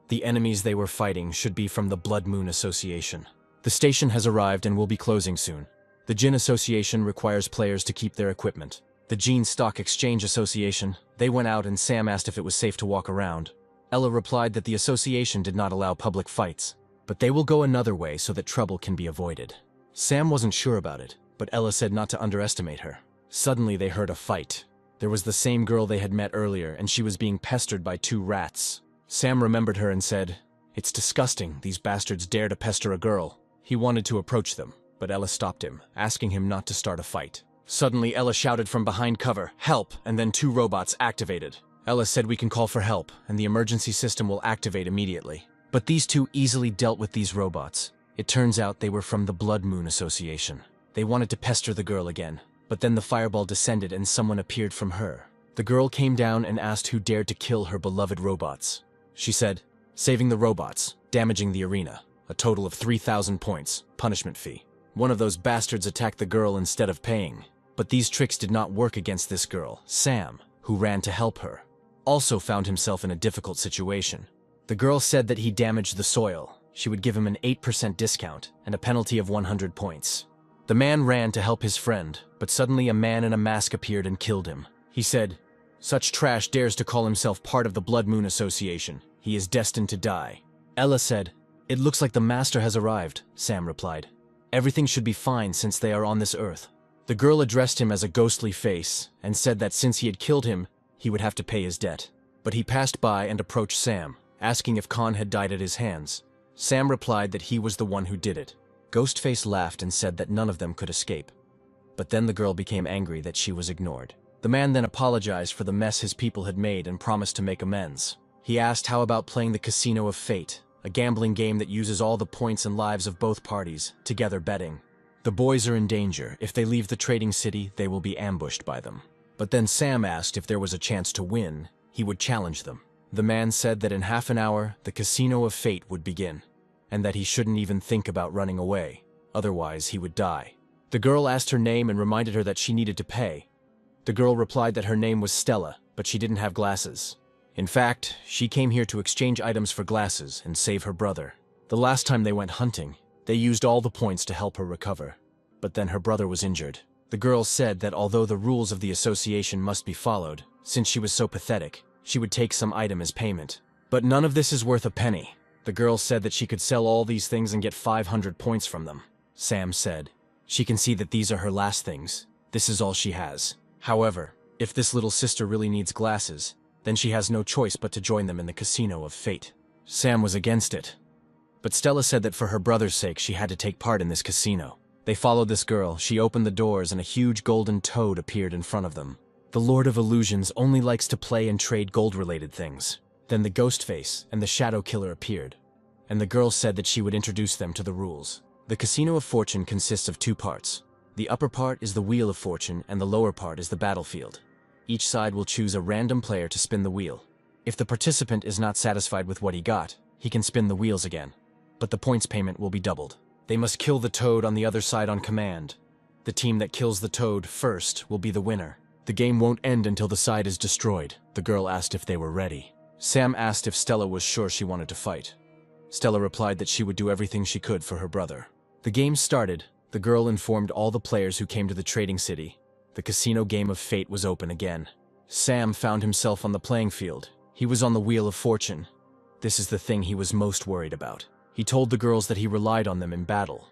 A: the enemies they were fighting should be from the Blood Moon Association. The station has arrived and will be closing soon. The Jinn Association requires players to keep their equipment. The Gene Stock Exchange Association, they went out and Sam asked if it was safe to walk around. Ella replied that the association did not allow public fights, but they will go another way so that trouble can be avoided. Sam wasn't sure about it, but Ella said not to underestimate her. Suddenly they heard a fight. There was the same girl they had met earlier, and she was being pestered by 2 rats. Sam remembered her and said, "It's disgusting, these bastards dare to pester a girl." He wanted to approach them, but Ella stopped him, asking him not to start a fight. Suddenly Ella shouted from behind cover, "Help!" and then 2 robots activated. Ella said we can call for help, and the emergency system will activate immediately. But these 2 easily dealt with these robots. It turns out they were from the Blood Moon Association. They wanted to pester the girl again, but then the fireball descended and someone appeared from her. The girl came down and asked who dared to kill her beloved robots. She said, "Saving the robots, damaging the arena. A total of 3,000 points, punishment fee." One of those bastards attacked the girl instead of paying. But these tricks did not work against this girl. Sam, who ran to help her, also found himself in a difficult situation. The girl said that he damaged the soil. She would give him an 8% discount and a penalty of 100 points. The man ran to help his friend, but suddenly a man in a mask appeared and killed him. He said, "Such trash dares to call himself part of the Blood Moon Association. He is destined to die." Ella said, "It looks like the master has arrived," Sam replied. "Everything should be fine since they are on this earth." The girl addressed him as a ghostly face and said that since he had killed him, he would have to pay his debt. But he passed by and approached Sam, asking if Khan had died at his hands. Sam replied that he was the one who did it. Ghostface laughed and said that none of them could escape. But then the girl became angry that she was ignored. The man then apologized for the mess his people had made and promised to make amends. He asked how about playing the Casino of Fate, a gambling game that uses all the points and lives of both parties, together betting. The boys are in danger. If they leave the trading city, they will be ambushed by them. But then Sam asked if there was a chance to win, he would challenge them. The man said that in half an hour, the Casino of Fate would begin, and that he shouldn't even think about running away, otherwise he would die. The girl asked her name and reminded her that she needed to pay. The girl replied that her name was Stella, but she didn't have glasses. In fact, she came here to exchange items for glasses and save her brother. The last time they went hunting, they used all the points to help her recover. But then her brother was injured. The girl said that although the rules of the association must be followed, since she was so pathetic, she would take some item as payment. But none of this is worth a penny. The girl said that she could sell all these things and get 500 points from them. Sam said, "She can see that these are her last things. This is all she has. However, if this little sister really needs glasses, then she has no choice but to join them in the Casino of Fate." Sam was against it. But Stella said that for her brother's sake she had to take part in this casino. They followed this girl. She opened the doors and a huge golden toad appeared in front of them. The Lord of Illusions only likes to play and trade gold-related things. Then the Ghostface and the Shadow Killer appeared, and the girl said that she would introduce them to the rules. The Casino of Fortune consists of two parts. The upper part is the Wheel of Fortune and the lower part is the battlefield. Each side will choose a random player to spin the wheel. If the participant is not satisfied with what he got, he can spin the wheels again, but the points payment will be doubled. They must kill the toad on the other side on command. The team that kills the toad first will be the winner. The game won't end until the side is destroyed. The girl asked if they were ready. Sam asked if Stella was sure she wanted to fight. Stella replied that she would do everything she could for her brother. The game started. The girl informed all the players who came to the trading city. The casino game of fate was open again. Sam found himself on the playing field. He was on the Wheel of Fortune. This is the thing he was most worried about. He told the girls that he relied on them in battle.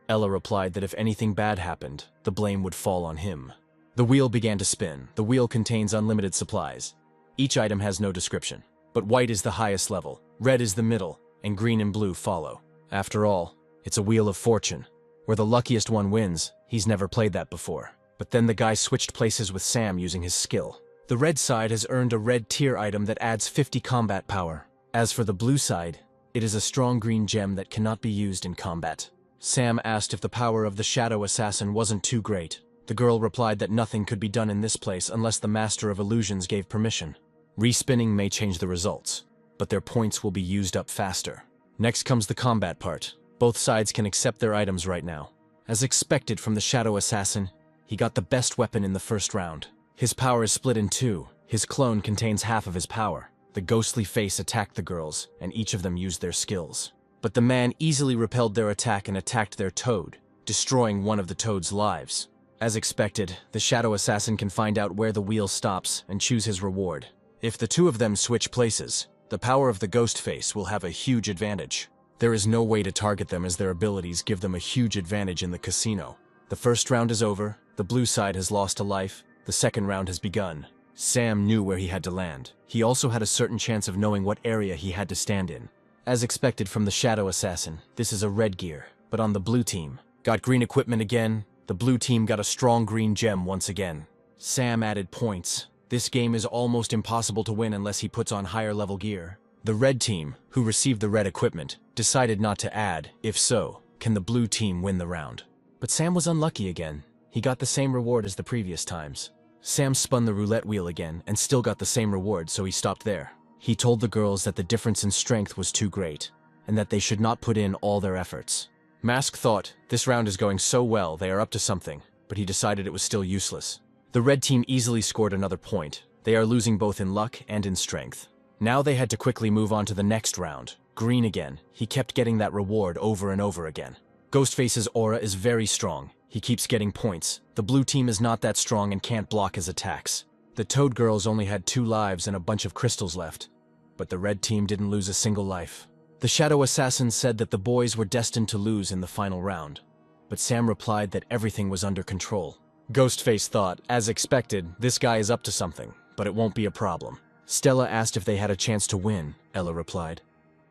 A: Ella replied that if anything bad happened, the blame would fall on him. The wheel began to spin. The wheel contains unlimited supplies. Each item has no description, but white is the highest level, red is the middle, and green and blue follow. After all, it's a Wheel of Fortune. Where the luckiest one wins. He's never played that before. But then the guy switched places with Sam using his skill. The red side has earned a red tier item that adds 50 combat power. As for the blue side, it is a strong green gem that cannot be used in combat. Sam asked if the power of the Shadow Assassin wasn't too great. The girl replied that nothing could be done in this place unless the Master of Illusions gave permission. Respinning may change the results, but their points will be used up faster. Next comes the combat part. Both sides can accept their items right now. As expected from the Shadow Assassin, he got the best weapon in the first round. His power is split in two. His clone contains half of his power. The ghostly face attacked the girls, and each of them used their skills. But the man easily repelled their attack and attacked their toad, destroying one of the toad's lives. As expected, the Shadow Assassin can find out where the wheel stops and choose his reward. If the two of them switch places, the power of the Ghostface will have a huge advantage. There is no way to target them as their abilities give them a huge advantage in the casino. The first round is over, the blue side has lost a life, the second round has begun. Sam knew where he had to land. He also had a certain chance of knowing what area he had to stand in. As expected from the Shadow Assassin, this is a red gear, but on the blue team, got green equipment again, the blue team got a strong green gem once again. Sam added points. This game is almost impossible to win unless he puts on higher level gear. The red team, who received the red equipment, decided not to add. If so, can the blue team win the round? But Sam was unlucky again. He got the same reward as the previous times. Sam spun the roulette wheel again and still got the same reward, so he stopped there. He told the girls that the difference in strength was too great, and that they should not put in all their efforts. Mask thought, this round is going so well, they are up to something, but he decided it was still useless. The red team easily scored another point. They are losing both in luck and in strength. Now they had to quickly move on to the next round. Green again. He kept getting that reward over and over again. Ghostface's aura is very strong. He keeps getting points. The blue team is not that strong and can't block his attacks. The Toad girls only had 2 lives and a bunch of crystals left. But the red team didn't lose a single life. The Shadow Assassin said that the boys were destined to lose in the final round. But Sam replied that everything was under control. Ghostface thought, as expected, this guy is up to something, but it won't be a problem. Stella asked if they had a chance to win. Ella replied,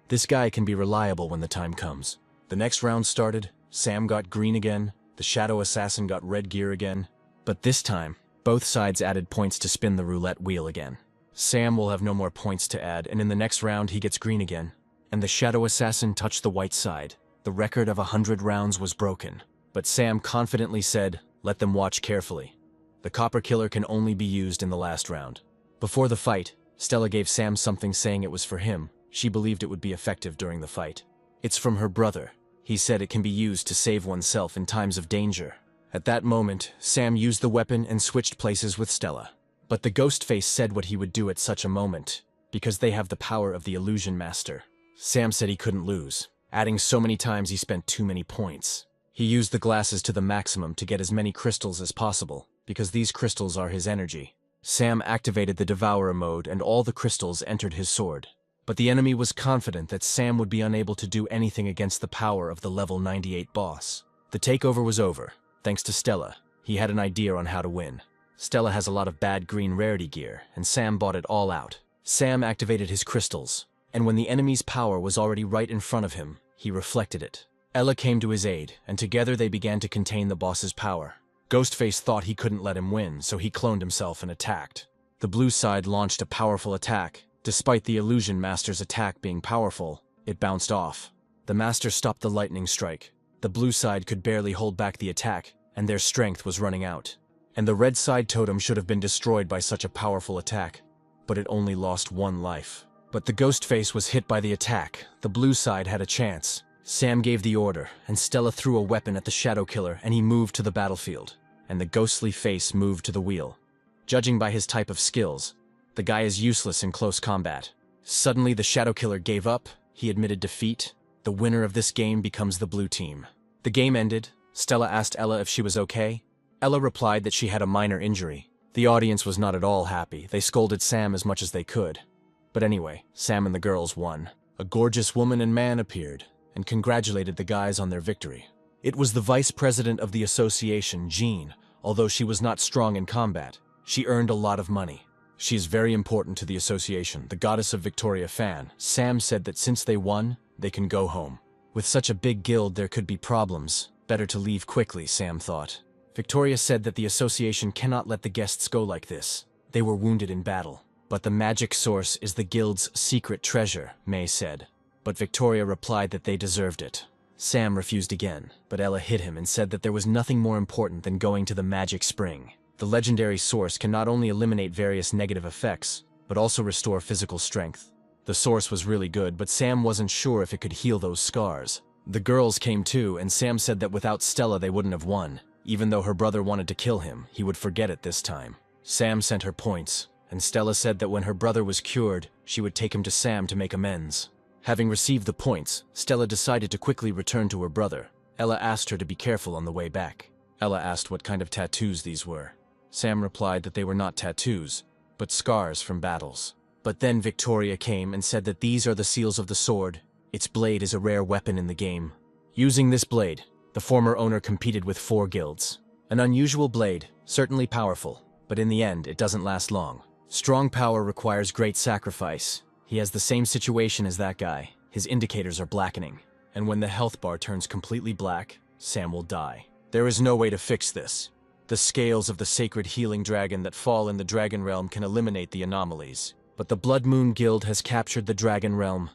A: this guy can be reliable when the time comes. The next round started. Sam got green again. The Shadow Assassin got red gear again. But this time, both sides added points to spin the roulette wheel again. Sam will have no more points to add, and in the next round he gets green again. And the Shadow Assassin touched the white side. The record of 100 rounds was broken. But Sam confidently said, let them watch carefully. The Copper Killer can only be used in the last round. Before the fight, Stella gave Sam something saying it was for him. She believed it would be effective during the fight. It's from her brother. He said it can be used to save oneself in times of danger. At that moment, Sam used the weapon and switched places with Stella. But the Ghostface said what he would do at such a moment, because they have the power of the Illusion Master. Sam said he couldn't lose. Adding so many times he spent too many points. He used the glasses to the maximum to get as many crystals as possible, because these crystals are his energy. Sam activated the Devourer mode and all the crystals entered his sword. But the enemy was confident that Sam would be unable to do anything against the power of the level 98 boss. The takeover was over. Thanks to Stella, he had an idea on how to win. Stella has a lot of bad green rarity gear, and Sam bought it all out. Sam activated his crystals, and when the enemy's power was already right in front of him, he reflected it. Ella came to his aid, and together they began to contain the boss's power. Ghostface thought he couldn't let him win, so he cloned himself and attacked. The blue side launched a powerful attack. Despite the illusion master's attack being powerful, it bounced off. The master stopped the lightning strike. The blue side could barely hold back the attack, and their strength was running out. And the red side totem should have been destroyed by such a powerful attack, but it only lost one life. But the Ghostface was hit by the attack. The blue side had a chance. Sam gave the order, and Stella threw a weapon at the Shadow Killer, and he moved to the battlefield. And the ghostly face moved to the wheel. Judging by his type of skills, the guy is useless in close combat. Suddenly the Shadow Killer gave up. He admitted defeat. The winner of this game becomes the blue team. The game ended. Stella asked Ella if she was okay. Ella replied that she had a minor injury. The audience was not at all happy. They scolded Sam as much as they could. But anyway, Sam and the girls won. A gorgeous woman and man appeared and congratulated the guys on their victory. It was the vice president of the association, Jean. Although she was not strong in combat, she earned a lot of money. She is very important to the association, the goddess of Victoria fan. Sam said that since they won, they can go home. With such a big guild, there could be problems. Better to leave quickly, Sam thought. Victoria said that the association cannot let the guests go like this. They were wounded in battle. But the magic source is the guild's secret treasure, May said. But Victoria replied that they deserved it. Sam refused again, but Ella hit him and said that there was nothing more important than going to the magic spring. The legendary source can not only eliminate various negative effects, but also restore physical strength. The source was really good, but Sam wasn't sure if it could heal those scars. The girls came too, and Sam said that without Stella they wouldn't have won. Even though her brother wanted to kill him, he would forget it this time. Sam sent her points, and Stella said that when her brother was cured, she would take him to Sam to make amends. Having received the points, Stella decided to quickly return to her brother. Ella asked her to be careful on the way back. Ella asked what kind of tattoos these were. Sam replied that they were not tattoos, but scars from battles. But then Victoria came and said that these are the seals of the sword. Its blade is a rare weapon in the game. Using this blade, the former owner competed with 4 guilds. An unusual blade, certainly powerful, but in the end it doesn't last long. Strong power requires great sacrifice. He has the same situation as that guy. His indicators are blackening, and when the health bar turns completely black, Sam will die. There is no way to fix this. The scales of the sacred healing dragon that fall in the dragon realm can eliminate the anomalies. But the Blood Moon Guild has captured the dragon realm.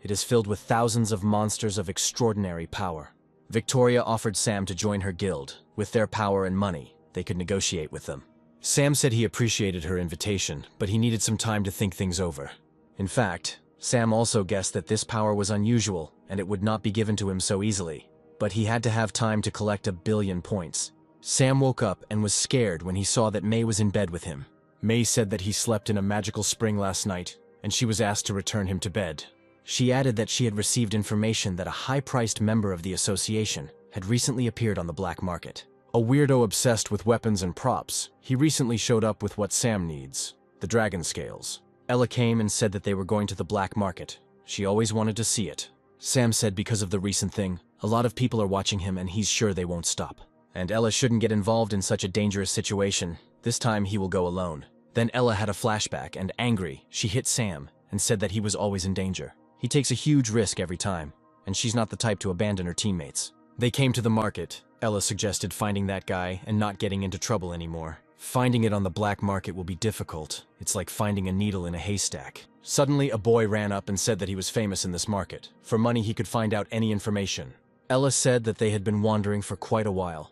A: It is filled with thousands of monsters of extraordinary power. Victoria offered Sam to join her guild. With their power and money, they could negotiate with them. Sam said he appreciated her invitation, but he needed some time to think things over. In fact, Sam also guessed that this power was unusual and it would not be given to him so easily. But he had to have time to collect 1 billion points. Sam woke up and was scared when he saw that May was in bed with him. May said that he slept in a magical spring last night, and she was asked to return him to bed. She added that she had received information that a high-priced member of the association had recently appeared on the black market. A weirdo obsessed with weapons and props, he recently showed up with what Sam needs, the dragon scales. Ella came and said that they were going to the black market. She always wanted to see it. Sam said because of the recent thing, a lot of people are watching him and he's sure they won't stop. And Ella shouldn't get involved in such a dangerous situation. This time he will go alone. Then Ella had a flashback and, angry, she hit Sam and said that he was always in danger. He takes a huge risk every time, and she's not the type to abandon her teammates. They came to the market. Ella suggested finding that guy and not getting into trouble anymore. Finding it on the black market will be difficult. It's like finding a needle in a haystack. Suddenly, a boy ran up and said that he was famous in this market. For money, he could find out any information. Ella said that they had been wandering for quite a while.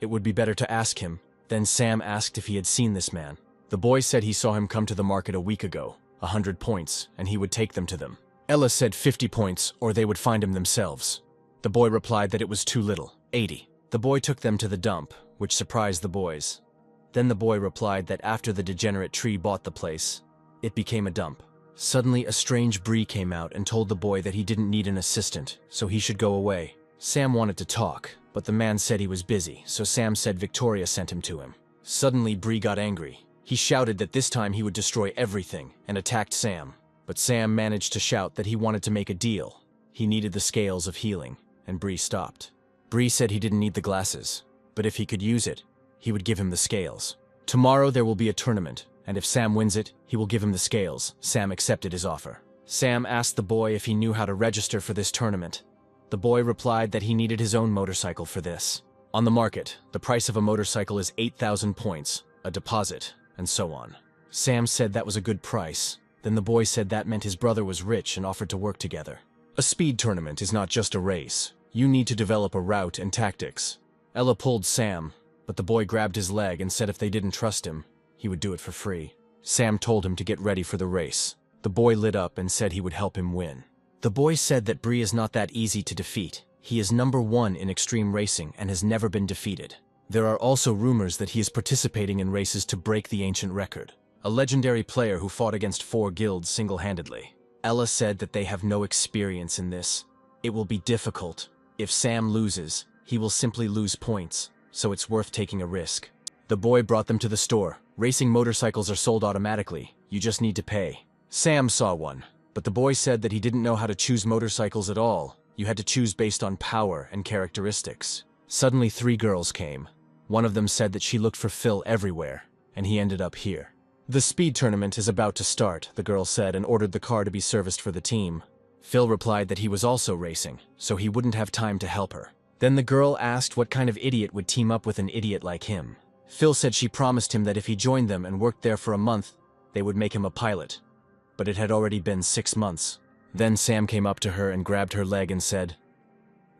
A: It would be better to ask him. Then Sam asked if he had seen this man. The boy said he saw him come to the market a week ago, 100 points, and he would take them to them. Ella said 50 points, or they would find him themselves. The boy replied that it was too little, 80. The boy took them to the dump, which surprised the boys. Then the boy replied that after the degenerate tree bought the place, it became a dump. Suddenly, a strange Bree came out and told the boy that he didn't need an assistant, so he should go away. Sam wanted to talk, but the man said he was busy, so Sam said Victoria sent him to him. Suddenly, Bree got angry. He shouted that this time he would destroy everything and attacked Sam. But Sam managed to shout that he wanted to make a deal. He needed the scales of healing, and Bree stopped. Bree said he didn't need the glasses, but if he could use it, he would give him the scales. Tomorrow there will be a tournament, and if Sam wins it, he will give him the scales. Sam accepted his offer. Sam asked the boy if he knew how to register for this tournament. The boy replied that he needed his own motorcycle for this. On the market, the price of a motorcycle is 8,000 points, a deposit, and so on. Sam said that was a good price. Then the boy said that meant his brother was rich and offered to work together. A speed tournament is not just a race. You need to develop a route and tactics. Ella pulled Sam, but the boy grabbed his leg and said if they didn't trust him, he would do it for free. Sam told him to get ready for the race. The boy lit up and said he would help him win. The boy said that Bree is not that easy to defeat. He is #1 in extreme racing and has never been defeated. There are also rumors that he is participating in races to break the ancient record. A legendary player who fought against 4 guilds single-handedly. Ella said that they have no experience in this. It will be difficult. If Sam loses, he will simply lose points, so it's worth taking a risk. The boy brought them to the store. Racing motorcycles are sold automatically. You just need to pay. Sam saw one, but the boy said that he didn't know how to choose motorcycles at all. You had to choose based on power and characteristics. Suddenly 3 girls came. One of them said that she looked for Phil everywhere, and he ended up here. The speed tournament is about to start, the girl said, and ordered the car to be serviced for the team. Phil replied that he was also racing, so he wouldn't have time to help her. Then the girl asked what kind of idiot would team up with an idiot like him. Phil said she promised him that if he joined them and worked there for a month, they would make him a pilot. But it had already been 6 months. Then Sam came up to her and grabbed her leg and said,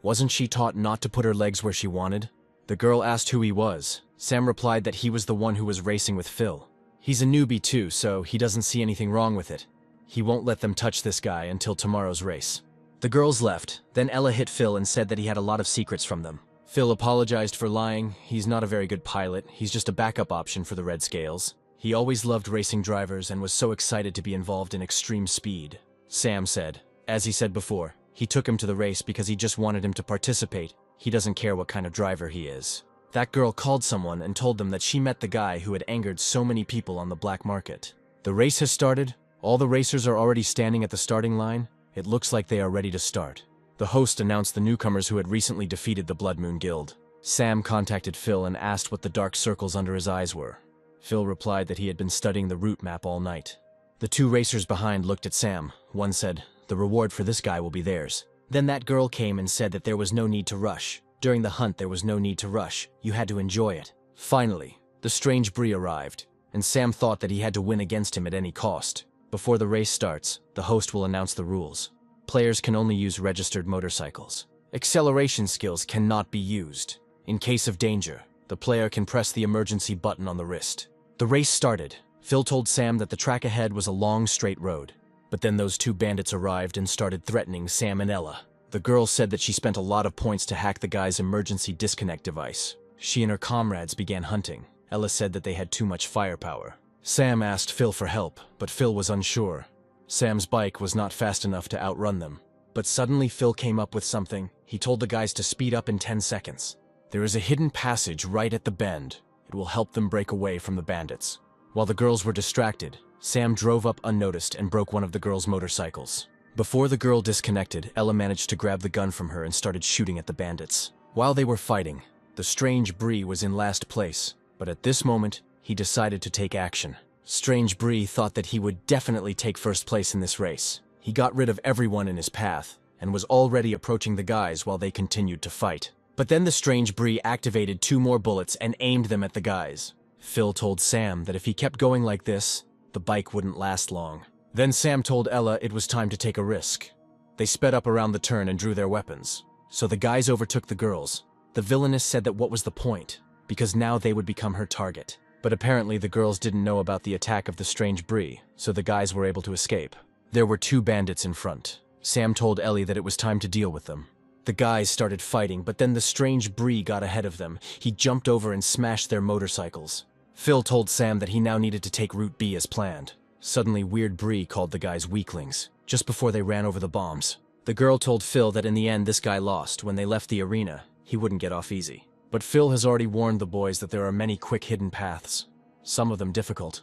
A: "Wasn't she taught not to put her legs where she wanted?" The girl asked who he was. Sam replied that he was the one who was racing with Phil. He's a newbie too, so he doesn't see anything wrong with it. He won't let them touch this guy until tomorrow's race. The girls left. Then Ella hit Phil and said that he had a lot of secrets from them. Phil apologized for lying. He's not a very good pilot. He's just a backup option for the Red Scales. He always loved racing drivers and was so excited to be involved in extreme speed. Sam said, as he said before, he took him to the race because he just wanted him to participate. He doesn't care what kind of driver he is. That girl called someone and told them that she met the guy who had angered so many people on the black market. The race has started. All the racers are already standing at the starting line. It looks like they are ready to start. The host announced the newcomers who had recently defeated the Blood Moon Guild. Sam contacted Phil and asked what the dark circles under his eyes were. Phil replied that he had been studying the route map all night. The 2 racers behind looked at Sam. One said, "The reward for this guy will be theirs." Then that girl came and said that there was no need to rush. During the hunt, there was no need to rush. You had to enjoy it. Finally, the strange Bree arrived, and Sam thought that he had to win against him at any cost. Before the race starts, the host will announce the rules. Players can only use registered motorcycles. Acceleration skills cannot be used. In case of danger, the player can press the emergency button on the wrist. The race started. Phil told Sam that the track ahead was a long, straight road. But then those 2 bandits arrived and started threatening Sam and Ella. The girl said that she spent a lot of points to hack the guy's emergency disconnect device. She and her comrades began hunting. Ella said that they had too much firepower. Sam asked Phil for help, but Phil was unsure. Sam's bike was not fast enough to outrun them. But suddenly Phil came up with something. He told the guys to speed up in 10 seconds. There is a hidden passage right at the bend. It will help them break away from the bandits. While the girls were distracted, Sam drove up unnoticed and broke one of the girls' motorcycles. Before the girl disconnected, Ella managed to grab the gun from her and started shooting at the bandits. While they were fighting, the strange Bree was in last place, but at this moment, he decided to take action. Strange Bree thought that he would definitely take first place in this race. He got rid of everyone in his path, and was already approaching the guys while they continued to fight. But then the strange Bree activated 2 more bullets and aimed them at the guys. Phil told Sam that if he kept going like this, the bike wouldn't last long. Then Sam told Ella it was time to take a risk. They sped up around the turn and drew their weapons. So the guys overtook the girls. The villainess said that what was the point, because now they would become her target. But apparently the girls didn't know about the attack of the strange Bree, so the guys were able to escape. There were 2 bandits in front. Sam told Ellie that it was time to deal with them. The guys started fighting, but then the strange Bree got ahead of them. He jumped over and smashed their motorcycles. Phil told Sam that he now needed to take Route B as planned. Suddenly, Weird Bree called the guys weaklings, just before they ran over the bombs. The girl told Phil that in the end this guy lost. When they left the arena, he wouldn't get off easy. But Phil has already warned the boys that there are many quick hidden paths, some of them difficult.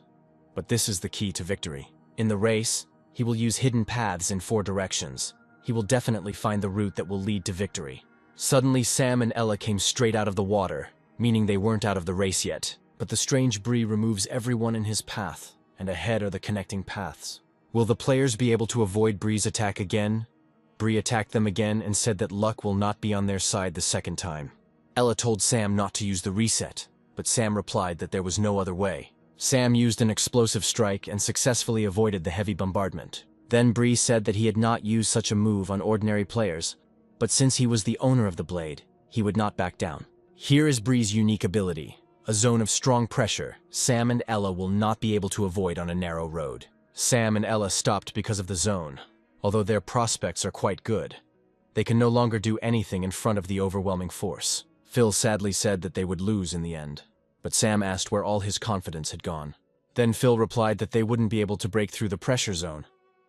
A: But this is the key to victory. In the race, he will use hidden paths in 4 directions. He will definitely find the route that will lead to victory. Suddenly, Sam and Ella came straight out of the water, meaning they weren't out of the race yet. But the strange Bree removes everyone in his path, and ahead are the connecting paths. Will the players be able to avoid Bree's attack again? Bree attacked them again and said that luck will not be on their side the second time. Ella told Sam not to use the reset, but Sam replied that there was no other way. Sam used an explosive strike and successfully avoided the heavy bombardment. Then Bree said that he had not used such a move on ordinary players, but since he was the owner of the blade, he would not back down. Here is Bree's unique ability, a zone of strong pressure Sam and Ella will not be able to avoid on a narrow road. Sam and Ella stopped because of the zone, although their prospects are quite good. They can no longer do anything in front of the overwhelming force. Phil sadly said that they would lose in the end, but Sam asked where all his confidence had gone. Then Phil replied that they wouldn't be able to break through the pressure zone.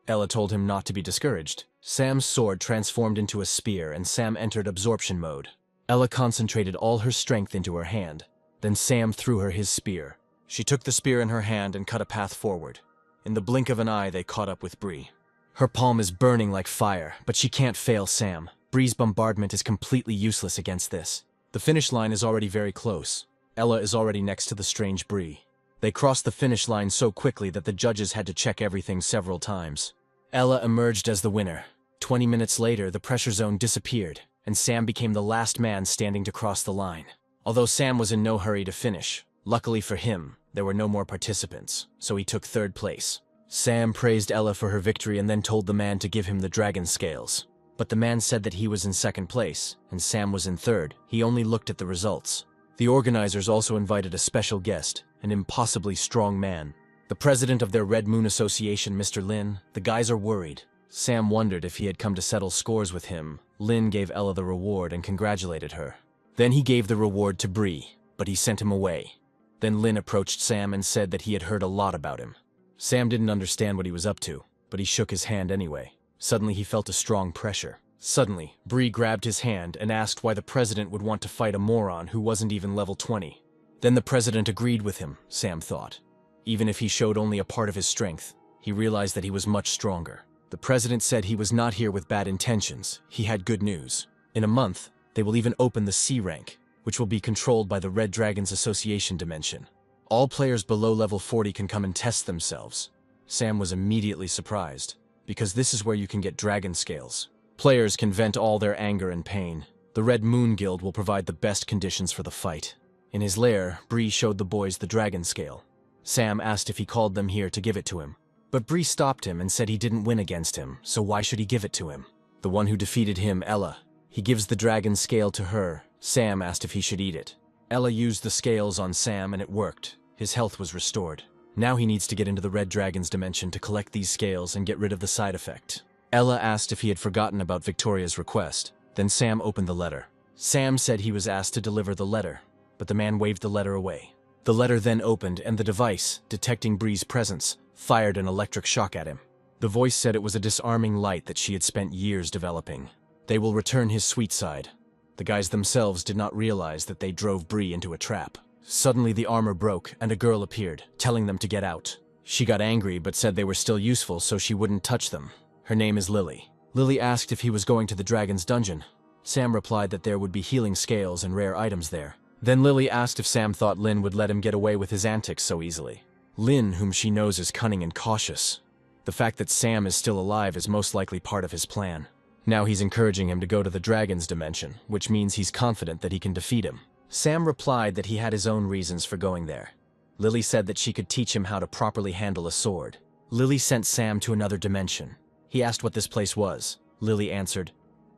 A: Ella told him not to be discouraged. Sam's sword transformed into a spear and Sam entered absorption mode. Ella concentrated all her strength into her hand. Then Sam threw her his spear. She took the spear in her hand and cut a path forward. In the blink of an eye, they caught up with Bree. Her palm is burning like fire, but she can't fail Sam. Bree's bombardment is completely useless against this. The finish line is already very close. Ella is already next to the strange Bree. They crossed the finish line so quickly that the judges had to check everything several times. Ella emerged as the winner. 20 minutes later, the pressure zone disappeared, and Sam became the last man standing to cross the line. Although Sam was in no hurry to finish, luckily for him, there were no more participants, so he took third place. Sam praised Ella for her victory and then told the man to give him the dragon scales. But the man said that he was in second place, and Sam was in third. He only looked at the results. The organizers also invited a special guest, an impossibly strong man. The president of their Red Moon Association, Mr. Lin. The guys are worried. Sam wondered if he had come to settle scores with him. Lin gave Ella the reward and congratulated her. Then he gave the reward to Bree, but he sent him away. Then Lin approached Sam and said that he had heard a lot about him. Sam didn't understand what he was up to, but he shook his hand anyway. Suddenly he felt a strong pressure. Suddenly, Bree grabbed his hand and asked why the president would want to fight a moron who wasn't even level 20. Then the president agreed with him, Sam thought. Even if he showed only a part of his strength, he realized that he was much stronger. The president said he was not here with bad intentions. He had good news. In a month, they will even open the C rank, which will be controlled by the Red Dragons Association dimension. All players below level 40 can come and test themselves. Sam was immediately surprised, because this is where you can get dragon scales. Players can vent all their anger and pain. The Red Moon Guild will provide the best conditions for the fight. In his lair, Bree showed the boys the dragon scale. Sam asked if he called them here to give it to him. But Bree stopped him and said he didn't win against him, so why should he give it to him? The one who defeated him, Ella. He gives the dragon scale to her. Sam asked if he should eat it. Ella used the scales on Sam and it worked. His health was restored. Now he needs to get into the Red Dragon's dimension to collect these scales and get rid of the side effect. Ella asked if he had forgotten about Victoria's request. Then Sam opened the letter. Sam said he was asked to deliver the letter, but the man waved the letter away. The letter then opened and the device, detecting Bree's presence, fired an electric shock at him. The voice said it was a disarming light that she had spent years developing. They will return his sweet side. The guys themselves did not realize that they drove Bree into a trap. Suddenly the armor broke and a girl appeared, telling them to get out. She got angry but said they were still useful so she wouldn't touch them. Her name is Lily. Lily asked if he was going to the dragon's dungeon. Sam replied that there would be healing scales and rare items there. Then Lily asked if Sam thought Lin would let him get away with his antics so easily. Lin, whom she knows is cunning and cautious. The fact that Sam is still alive is most likely part of his plan. Now he's encouraging him to go to the dragon's dimension, which means he's confident that he can defeat him. Sam replied that he had his own reasons for going there. Lily said that she could teach him how to properly handle a sword. Lily sent Sam to another dimension. He asked what this place was. Lily answered,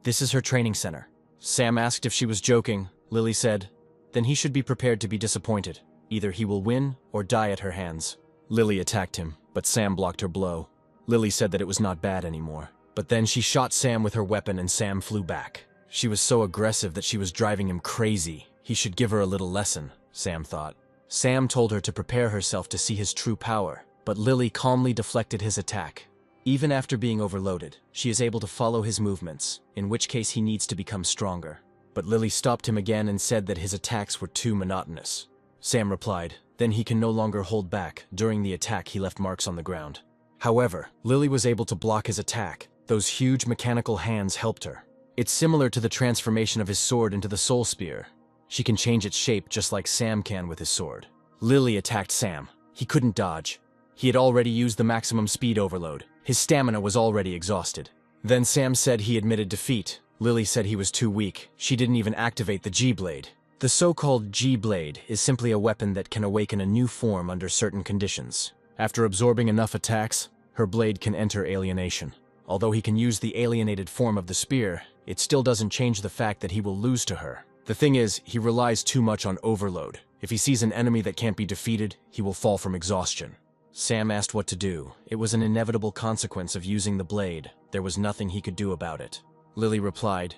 A: "This is her training center." Sam asked if she was joking. Lily said, "Then he should be prepared to be disappointed. Either he will win or die at her hands." Lily attacked him, but Sam blocked her blow. Lily said that it was not bad anymore. But then she shot Sam with her weapon and Sam flew back. She was so aggressive that she was driving him crazy. He should give her a little lesson, Sam thought. Sam told her to prepare herself to see his true power, but Lily calmly deflected his attack. Even after being overloaded, she is able to follow his movements, in which case he needs to become stronger. But Lily stopped him again and said that his attacks were too monotonous. Sam replied, then he can no longer hold back. During the attack, he left marks on the ground. However, Lily was able to block his attack. Those huge mechanical hands helped her. It's similar to the transformation of his sword into the soul spear. She can change its shape just like Sam can with his sword. Lily attacked Sam. He couldn't dodge. He had already used the maximum speed overload. His stamina was already exhausted. Then Sam said he admitted defeat. Lily said he was too weak. She didn't even activate the G-Blade. The so-called G-Blade is simply a weapon that can awaken a new form under certain conditions. After absorbing enough attacks, her blade can enter alienation. Although he can use the alienated form of the spear, it still doesn't change the fact that he will lose to her. The thing is, he relies too much on overload. If he sees an enemy that can't be defeated, he will fall from exhaustion. Sam asked what to do. It was an inevitable consequence of using the blade. There was nothing he could do about it. Lily replied,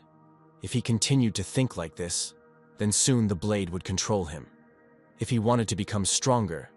A: if he continued to think like this, then soon the blade would control him. If he wanted to become stronger,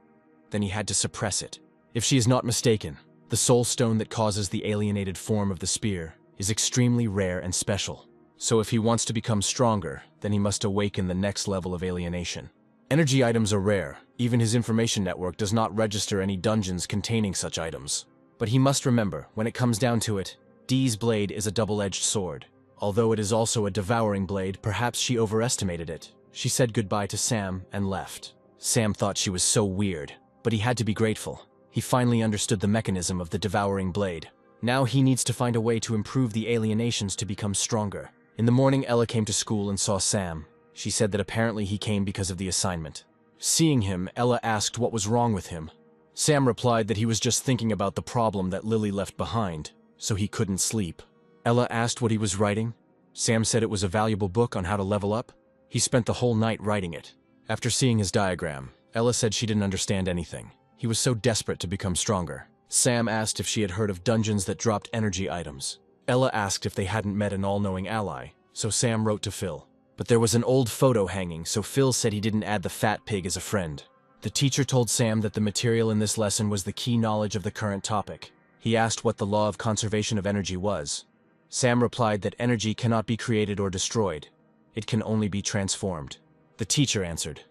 A: then he had to suppress it. If she is not mistaken, the soul stone that causes the alienated form of the spear is extremely rare and special. So if he wants to become stronger, then he must awaken the next level of alienation. Energy items are rare. Even his information network does not register any dungeons containing such items. But he must remember, when it comes down to it, Dee's blade is a double-edged sword. Although it is also a devouring blade, perhaps she overestimated it. She said goodbye to Sam and left. Sam thought she was so weird, but he had to be grateful. He finally understood the mechanism of the devouring blade. Now he needs to find a way to improve the alienations to become stronger. In the morning, Ella came to school and saw Sam. She said that apparently he came because of the assignment. Seeing him, Ella asked what was wrong with him. Sam replied that he was just thinking about the problem that Lily left behind, so he couldn't sleep. Ella asked what he was writing. Sam said it was a valuable book on how to level up. He spent the whole night writing it. After seeing his diagram, Ella said she didn't understand anything. He was so desperate to become stronger. Sam asked if she had heard of dungeons that dropped energy items. Ella asked if they hadn't met an all-knowing ally, so Sam wrote to Phil. But there was an old photo hanging, so Phil said he didn't add the fat pig as a friend. The teacher told Sam that the material in this lesson was the key knowledge of the current topic. He asked what the law of conservation of energy was. Sam replied that energy cannot be created or destroyed. It can only be transformed. The teacher answered,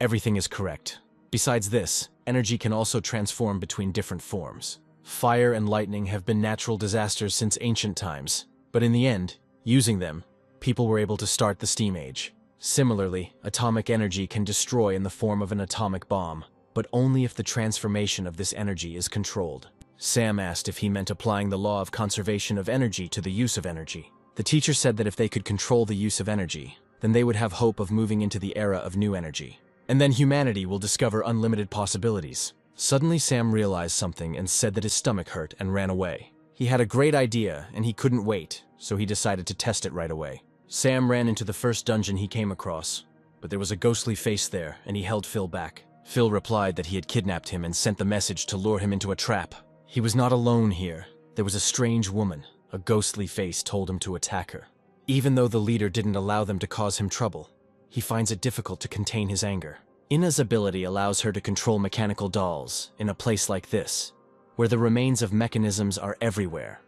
A: everything is correct. Besides this, energy can also transform between different forms. Fire and lightning have been natural disasters since ancient times, but in the end, using them, people were able to start the steam age. Similarly, atomic energy can destroy in the form of an atomic bomb, but only if the transformation of this energy is controlled. Sam asked if he meant applying the law of conservation of energy to the use of energy. The teacher said that if they could control the use of energy, then they would have hope of moving into the era of new energy. And then humanity will discover unlimited possibilities. Suddenly Sam realized something and said that his stomach hurt and ran away. He had a great idea and he couldn't wait, so he decided to test it right away. Sam ran into the first dungeon he came across, but there was a ghostly face there and he held Phil back. Phil replied that he had kidnapped him and sent the message to lure him into a trap. He was not alone here. There was a strange woman. A ghostly face told him to attack her. Even though the leader didn't allow them to cause him trouble, he finds it difficult to contain his anger. Ina's ability allows her to control mechanical dolls in a place like this, where the remains of mechanisms are everywhere.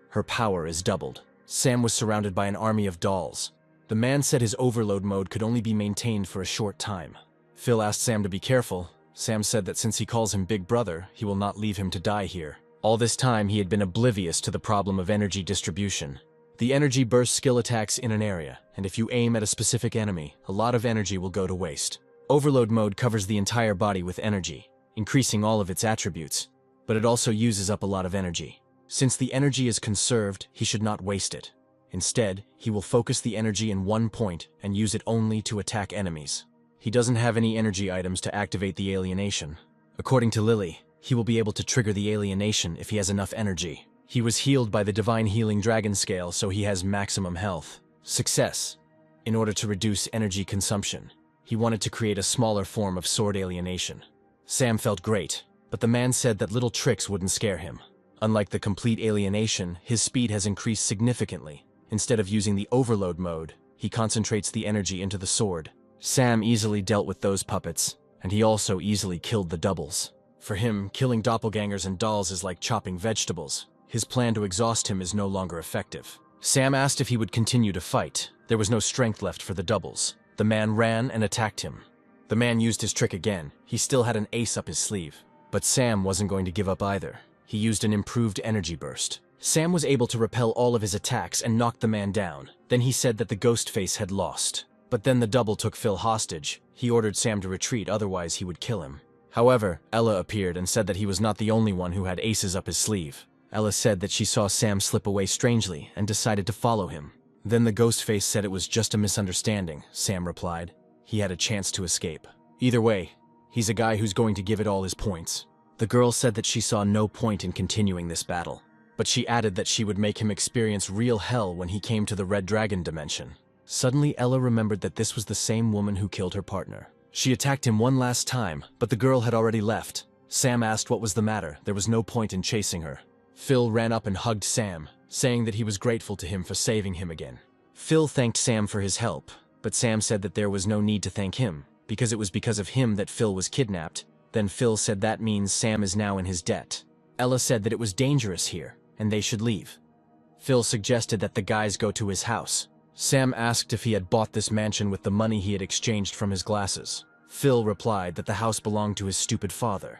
A: Her power is doubled. Sam was surrounded by an army of dolls. The man said his overload mode could only be maintained for a short time. Phil asked Sam to be careful. Sam said that since he calls him Big Brother, he will not leave him to die here. All this time, he had been oblivious to the problem of energy distribution. The energy burst skill attacks in an area, and if you aim at a specific enemy, a lot of energy will go to waste. Overload mode covers the entire body with energy, increasing all of its attributes, but it also uses up a lot of energy. Since the energy is conserved, he should not waste it. Instead, he will focus the energy in one point and use it only to attack enemies. He doesn't have any energy items to activate the alienation. According to Lily, he will be able to trigger the alienation if he has enough energy. He was healed by the Divine Healing Dragon Scale, so he has maximum health. Success. In order to reduce energy consumption, he wanted to create a smaller form of sword alienation. Sam felt great, but the man said that little tricks wouldn't scare him. Unlike the complete alienation, his speed has increased significantly. Instead of using the overload mode, he concentrates the energy into the sword. Sam easily dealt with those puppets, and he also easily killed the doubles. For him, killing doppelgangers and dolls is like chopping vegetables. His plan to exhaust him is no longer effective. Sam asked if he would continue to fight. There was no strength left for the doubles. The man ran and attacked him. The man used his trick again. He still had an ace up his sleeve. But Sam wasn't going to give up either. He used an improved energy burst. Sam was able to repel all of his attacks and knocked the man down. Then he said that the ghost face had lost. But then the double took Phil hostage. He ordered Sam to retreat, otherwise he would kill him. However, Ella appeared and said that he was not the only one who had aces up his sleeve. Ella said that she saw Sam slip away strangely and decided to follow him. Then the ghost face said it was just a misunderstanding, Sam replied. He had a chance to escape. Either way, he's a guy who's going to give it all his points. The girl said that she saw no point in continuing this battle, but she added that she would make him experience real hell when he came to the Red Dragon dimension. Suddenly, Ella remembered that this was the same woman who killed her partner. She attacked him one last time, but the girl had already left. Sam asked what was the matter. There was no point in chasing her. Phil ran up and hugged Sam, saying that he was grateful to him for saving him again. Phil thanked Sam for his help, but Sam said that there was no need to thank him, because it was because of him that Phil was kidnapped. Then Phil said that means Sam is now in his debt. Ella said that it was dangerous here, and they should leave. Phil suggested that the guys go to his house. Sam asked if he had bought this mansion with the money he had exchanged from his glasses. Phil replied that the house belonged to his stupid father.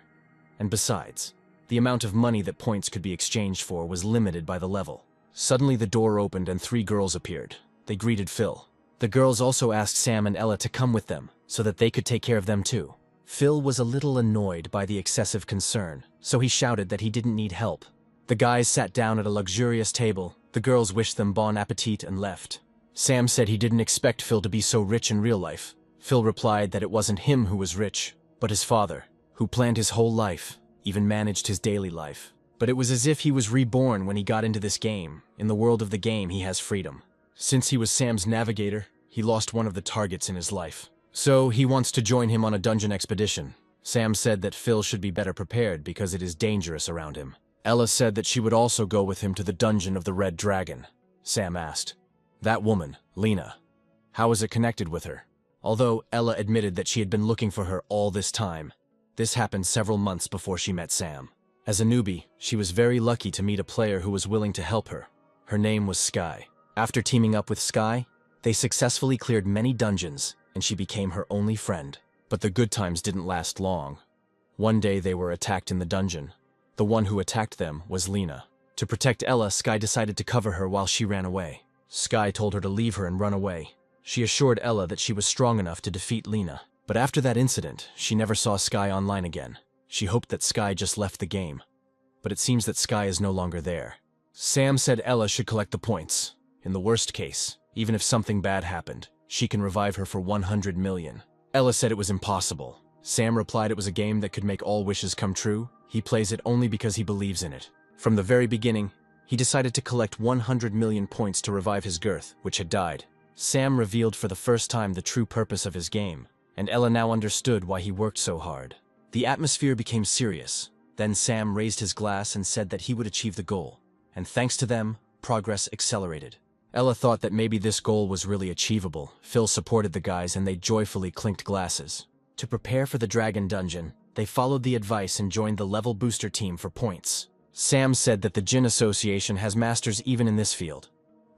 A: And besides, the amount of money that points could be exchanged for was limited by the level. Suddenly the door opened and 3 girls appeared. They greeted Phil. The girls also asked Sam and Ella to come with them, so that they could take care of them too. Phil was a little annoyed by the excessive concern, so he shouted that he didn't need help. The guys sat down at a luxurious table. The girls wished them bon appetit and left. Sam said he didn't expect Phil to be so rich in real life. Phil replied that it wasn't him who was rich, but his father, who planned his whole life, even managed his daily life. But it was as if he was reborn when he got into this game. In the world of the game, he has freedom. Since he was Sam's navigator, he lost one of the targets in his life. So he wants to join him on a dungeon expedition. Sam said that Phil should be better prepared because it is dangerous around him. Ella said that she would also go with him to the dungeon of the Red Dragon. Sam asked, "That woman, Lena, how is it connected with her?" Although Ella admitted that she had been looking for her all this time, this happened several months before she met Sam. As a newbie, she was very lucky to meet a player who was willing to help her. Her name was Sky. After teaming up with Sky, they successfully cleared many dungeons, and she became her only friend. But the good times didn't last long. One day they were attacked in the dungeon. The one who attacked them was Lena. To protect Ella, Sky decided to cover her while she ran away. Sky told her to leave her and run away. She assured Ella that she was strong enough to defeat Lena. But after that incident, she never saw Sky online again. She hoped that Sky just left the game. But it seems that Sky is no longer there. Sam said Ella should collect the points. In the worst case, even if something bad happened, she can revive her for 100 million. Ella said it was impossible. Sam replied it was a game that could make all wishes come true. He plays it only because he believes in it. From the very beginning, he decided to collect 100 million points to revive his girth, which had died. Sam revealed for the first time the true purpose of his game, and Ella now understood why he worked so hard. The atmosphere became serious. Then Sam raised his glass and said that he would achieve the goal, and thanks to them, progress accelerated. Ella thought that maybe this goal was really achievable. Phil supported the guys and they joyfully clinked glasses. To prepare for the dragon dungeon, they followed the advice and joined the level booster team for points. Sam said that the Jin Association has masters even in this field.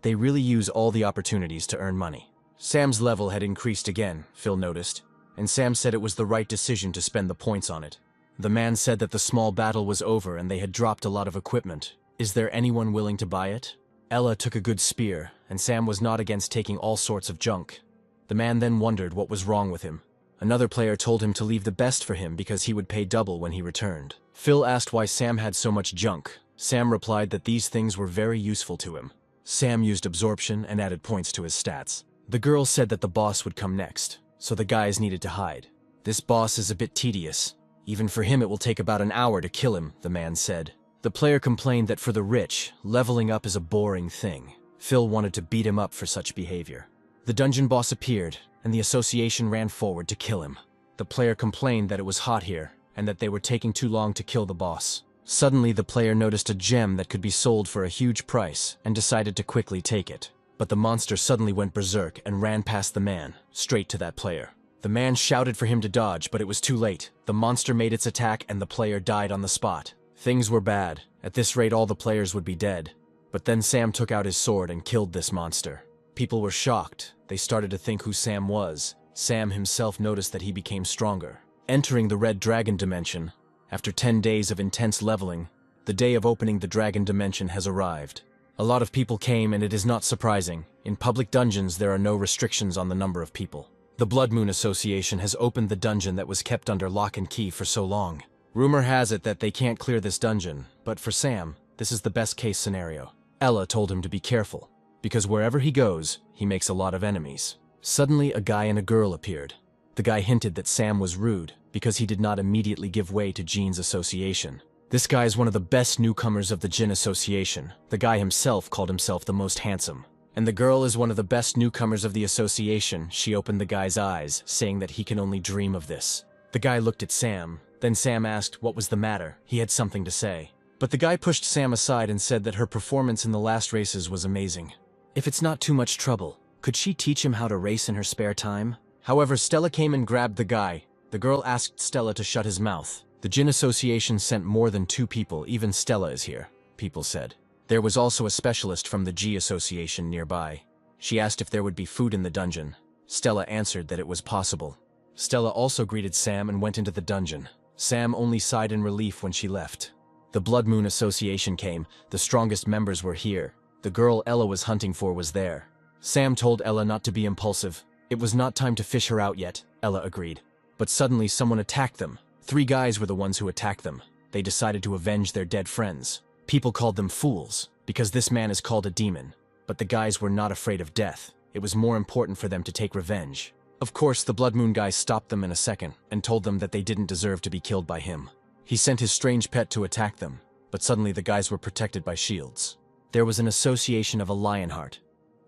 A: They really use all the opportunities to earn money. Sam's level had increased again, Phil noticed, and Sam said it was the right decision to spend the points on it. The man said that the small battle was over and they had dropped a lot of equipment. Is there anyone willing to buy it? Ella took a good spear, and Sam was not against taking all sorts of junk. The man then wondered what was wrong with him. Another player told him to leave the best for him because he would pay double when he returned. Phil asked why Sam had so much junk. Sam replied that these things were very useful to him. Sam used absorption and added points to his stats. The girl said that the boss would come next, so the guys needed to hide. This boss is a bit tedious. Even for him it will take about an hour to kill him, the man said. The player complained that for the rich, leveling up is a boring thing. Phil wanted to beat him up for such behavior. The dungeon boss appeared, and the association ran forward to kill him. The player complained that it was hot here, and that they were taking too long to kill the boss. Suddenly the player noticed a gem that could be sold for a huge price, and decided to quickly take it. But the monster suddenly went berserk and ran past the man, straight to that player. The man shouted for him to dodge, but it was too late. The monster made its attack and the player died on the spot. Things were bad. At this rate all the players would be dead. But then Sam took out his sword and killed this monster. People were shocked. They started to think who Sam was. Sam himself noticed that he became stronger. Entering the Red Dragon dimension, after 10 days of intense leveling, the day of opening the Dragon dimension has arrived. A lot of people came and it is not surprising. In public dungeons there are no restrictions on the number of people. The Blood Moon Association has opened the dungeon that was kept under lock and key for so long. Rumor has it that they can't clear this dungeon, but for Sam, This is the best case scenario. Ella told him to be careful, because wherever he goes, he makes a lot of enemies. Suddenly, a guy and a girl appeared. The guy hinted that Sam was rude because he did not immediately give way to Jin's association. This guy is one of the best newcomers of the Jin Association. The guy himself called himself the most handsome. And the girl is one of the best newcomers of the association. She opened the guy's eyes, saying that he can only dream of this. The guy looked at Sam. Then Sam asked what was the matter. He had something to say. But the guy pushed Sam aside and said that her performance in the last races was amazing. If it's not too much trouble, could she teach him how to race in her spare time? However, Stella came and grabbed the guy. The girl asked Stella to shut his mouth. The Jin Association sent more than 2 people, even Stella is here, people said. There was also a specialist from the G Association nearby. She asked if there would be food in the dungeon. Stella answered that it was possible. Stella also greeted Sam and went into the dungeon. Sam only sighed in relief when she left. The Blood Moon Association came. The strongest members were here. The girl Ella was hunting for was there. Sam told Ella not to be impulsive. It was not time to fish her out yet, Ella agreed. But suddenly someone attacked them. 3 guys were the ones who attacked them. They decided to avenge their dead friends. People called them fools, because this man is called a demon. But the guys were not afraid of death. It was more important for them to take revenge. Of course, the Blood Moon guy stopped them in a second and told them that they didn't deserve to be killed by him. He sent his strange pet to attack them, but suddenly the guys were protected by shields. There was an association of a Lionheart.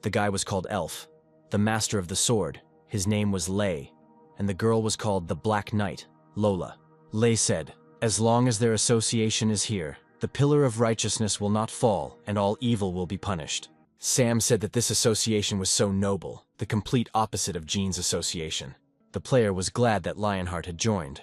A: The guy was called Elf. The master of the sword, his name was Lei, and the girl was called the Black Knight, Lola. Lei said, as long as their association is here, the pillar of righteousness will not fall and all evil will be punished. Sam said that this association was so noble, the complete opposite of Jin's association. The player was glad that Lionheart had joined,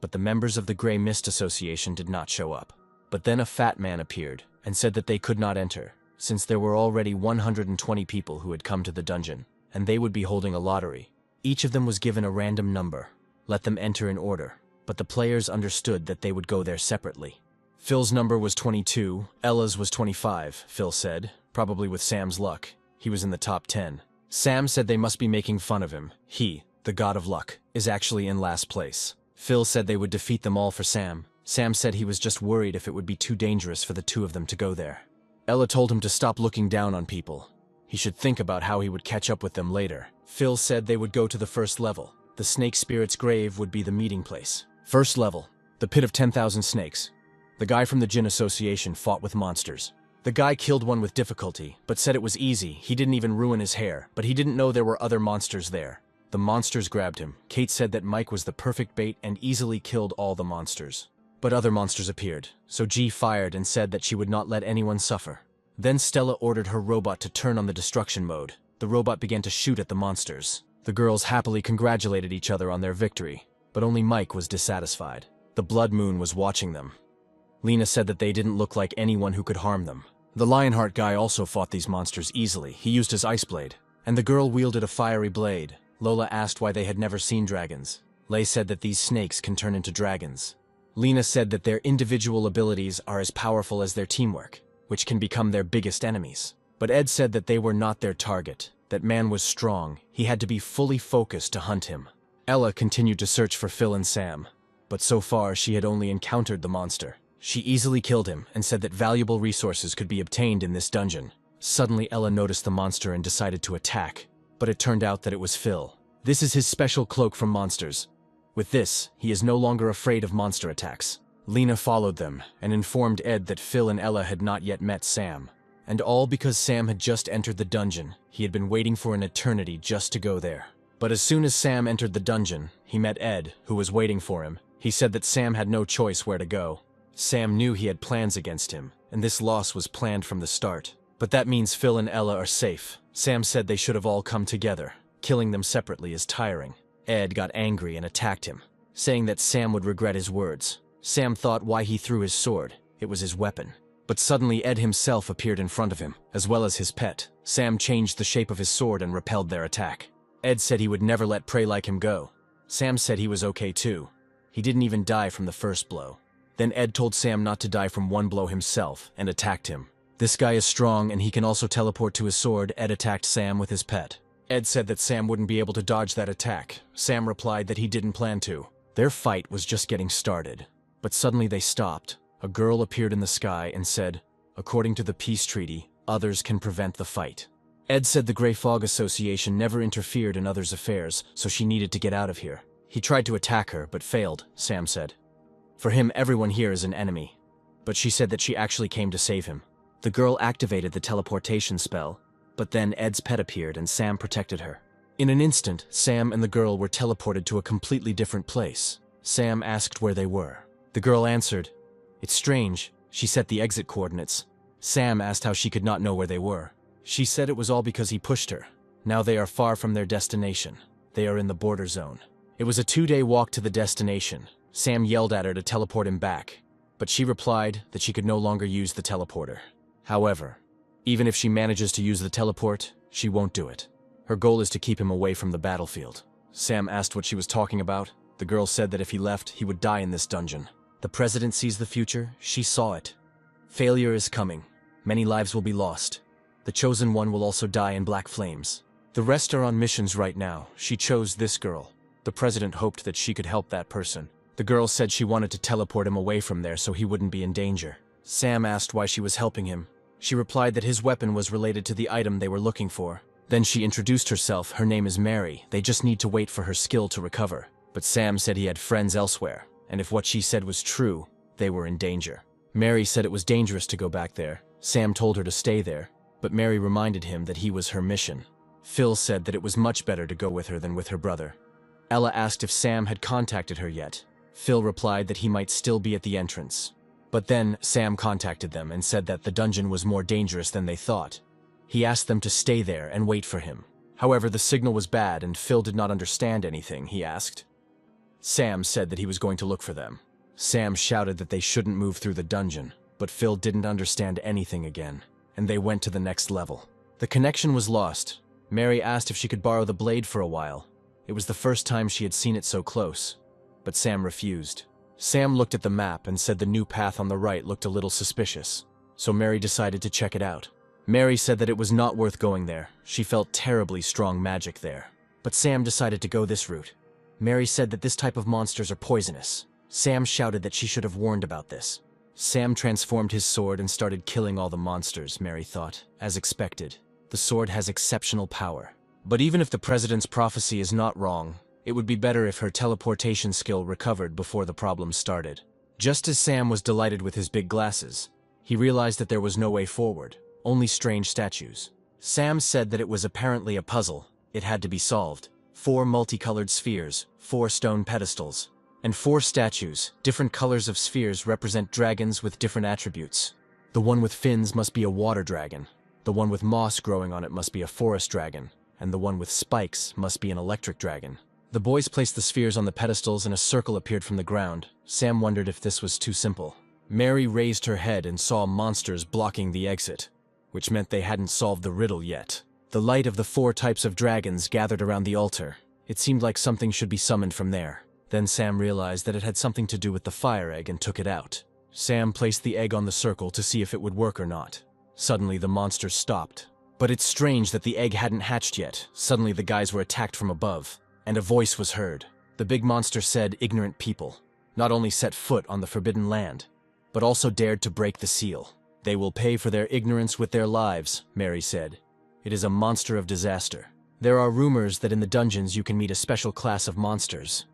A: but the members of the Grey Mist Association did not show up. But then a fat man appeared and said that they could not enter, since there were already 120 people who had come to the dungeon, and they would be holding a lottery. Each of them was given a random number. Let them enter in order, but the players understood that they would go there separately. Phil's number was 22, Ella's was 25, Phil said, probably with Sam's luck. He was in the top 10. Sam said they must be making fun of him. He, the god of luck, is actually in last place. Phil said they would defeat them all for Sam. Sam said he was just worried if it would be too dangerous for the 2 of them to go there. Ella told him to stop looking down on people. He should think about how he would catch up with them later. Phil said they would go to the first level. The Snake Spirit's grave would be the meeting place. First level, the pit of 10,000 snakes. The guy from the Jin Association fought with monsters. The guy killed one with difficulty, but said it was easy. He didn't even ruin his hair, but he didn't know there were other monsters there. The monsters grabbed him. Kate said that Mike was the perfect bait and easily killed all the monsters. But other monsters appeared, so G fired and said that she would not let anyone suffer. Then Stella ordered her robot to turn on the destruction mode. The robot began to shoot at the monsters. The girls happily congratulated each other on their victory, but only Mike was dissatisfied. The Blood Moon was watching them. Lena said that they didn't look like anyone who could harm them. The Lionheart guy also fought these monsters easily. He used his ice blade, and the girl wielded a fiery blade. Lola asked why they had never seen dragons. Lei said that these snakes can turn into dragons. Lena said that their individual abilities are as powerful as their teamwork, which can become their biggest enemies. But Ed said that they were not their target, that man was strong. He had to be fully focused to hunt him. Ella continued to search for Phil and Sam, but so far she had only encountered the monster. She easily killed him and said that valuable resources could be obtained in this dungeon. Suddenly Ella noticed the monster and decided to attack, but it turned out that it was Phil. This is his special cloak from monsters. With this, he is no longer afraid of monster attacks. Lena followed them and informed Ed that Phil and Ella had not yet met Sam. And all because Sam had just entered the dungeon. He had been waiting for an eternity just to go there. But as soon as Sam entered the dungeon, he met Ed, who was waiting for him. He said that Sam had no choice where to go. Sam knew he had plans against him, and this loss was planned from the start. But that means Phil and Ella are safe. Sam said they should have all come together. Killing them separately is tiring. Ed got angry and attacked him, saying that Sam would regret his words. Sam thought why he threw his sword. It was his weapon. But suddenly Ed himself appeared in front of him, as well as his pet. Sam changed the shape of his sword and repelled their attack. Ed said he would never let prey like him go. Sam said he was okay too. He didn't even die from the first blow. Then Ed told Sam not to die from one blow himself and attacked him. This guy is strong and he can also teleport to his sword. Ed attacked Sam with his pet. Ed said that Sam wouldn't be able to dodge that attack. Sam replied that he didn't plan to. Their fight was just getting started. But suddenly they stopped. A girl appeared in the sky and said, According to the peace treaty, others can prevent the fight. Ed said the Grey Fog Association never interfered in others' affairs, so she needed to get out of here. He tried to attack her, but failed, Sam said. For him, everyone here is an enemy. But she said that she actually came to save him. The girl activated the teleportation spell, but then Ed's pet appeared and Sam protected her. In an instant, Sam and the girl were teleported to a completely different place. Sam asked where they were. The girl answered, "It's strange." She set the exit coordinates. Sam asked how she could not know where they were. She said it was all because he pushed her. Now they are far from their destination. They are in the border zone. It was a 2-day walk to the destination. Sam yelled at her to teleport him back, but she replied that she could no longer use the teleporter. However, even if she manages to use the teleport, she won't do it. Her goal is to keep him away from the battlefield. Sam asked what she was talking about. The girl said that if he left, he would die in this dungeon. The president sees the future. She saw it. Failure is coming. Many lives will be lost. The chosen one will also die in black flames. The rest are on missions right now. She chose this girl. The president hoped that she could help that person. The girl said she wanted to teleport him away from there so he wouldn't be in danger. Sam asked why she was helping him. She replied that his weapon was related to the item they were looking for. Then she introduced herself. Her name is Mary. They just need to wait for her skill to recover. But Sam said he had friends elsewhere, and if what she said was true, they were in danger. Mary said it was dangerous to go back there. Sam told her to stay there, but Mary reminded him that he was her mission. Phil said that it was much better to go with her than with her brother. Ella asked if Sam had contacted her yet. Phil replied that he might still be at the entrance. But then Sam contacted them and said that the dungeon was more dangerous than they thought. He asked them to stay there and wait for him. However, the signal was bad and Phil did not understand anything he asked. Sam said that he was going to look for them. Sam shouted that they shouldn't move through the dungeon, but Phil didn't understand anything again, and they went to the next level. The connection was lost. Mary asked if she could borrow the blade for a while. It was the first time she had seen it so close, but Sam refused. Sam looked at the map and said the new path on the right looked a little suspicious, so Mary decided to check it out. Mary said that it was not worth going there. She felt terribly strong magic there. But Sam decided to go this route. Mary said that this type of monsters are poisonous. Sam shouted that she should have warned about this. Sam transformed his sword and started killing all the monsters, Mary thought. As expected, the sword has exceptional power. But even if the president's prophecy is not wrong, it would be better if her teleportation skill recovered before the problem started. Just as Sam was delighted with his big glasses, he realized that there was no way forward, only strange statues. Sam said that it was apparently a puzzle. It had to be solved. 4 multicolored spheres, 4 stone pedestals, and 4 statues. Different colors of spheres represent dragons with different attributes. The one with fins must be a water dragon. The one with moss growing on it must be a forest dragon. And the one with spikes must be an electric dragon. The boys placed the spheres on the pedestals and a circle appeared from the ground. Sam wondered if this was too simple. Mary raised her head and saw monsters blocking the exit, which meant they hadn't solved the riddle yet. The light of the 4 types of dragons gathered around the altar. It seemed like something should be summoned from there. Then Sam realized that it had something to do with the fire egg and took it out. Sam placed the egg on the circle to see if it would work or not. Suddenly the monsters stopped. But it's strange that the egg hadn't hatched yet. Suddenly the guys were attacked from above, and a voice was heard. The big monster said ignorant people not only set foot on the forbidden land, but also dared to break the seal. They will pay for their ignorance with their lives, Mary said. It is a monster of disaster. There are rumors that in the dungeons you can meet a special class of monsters.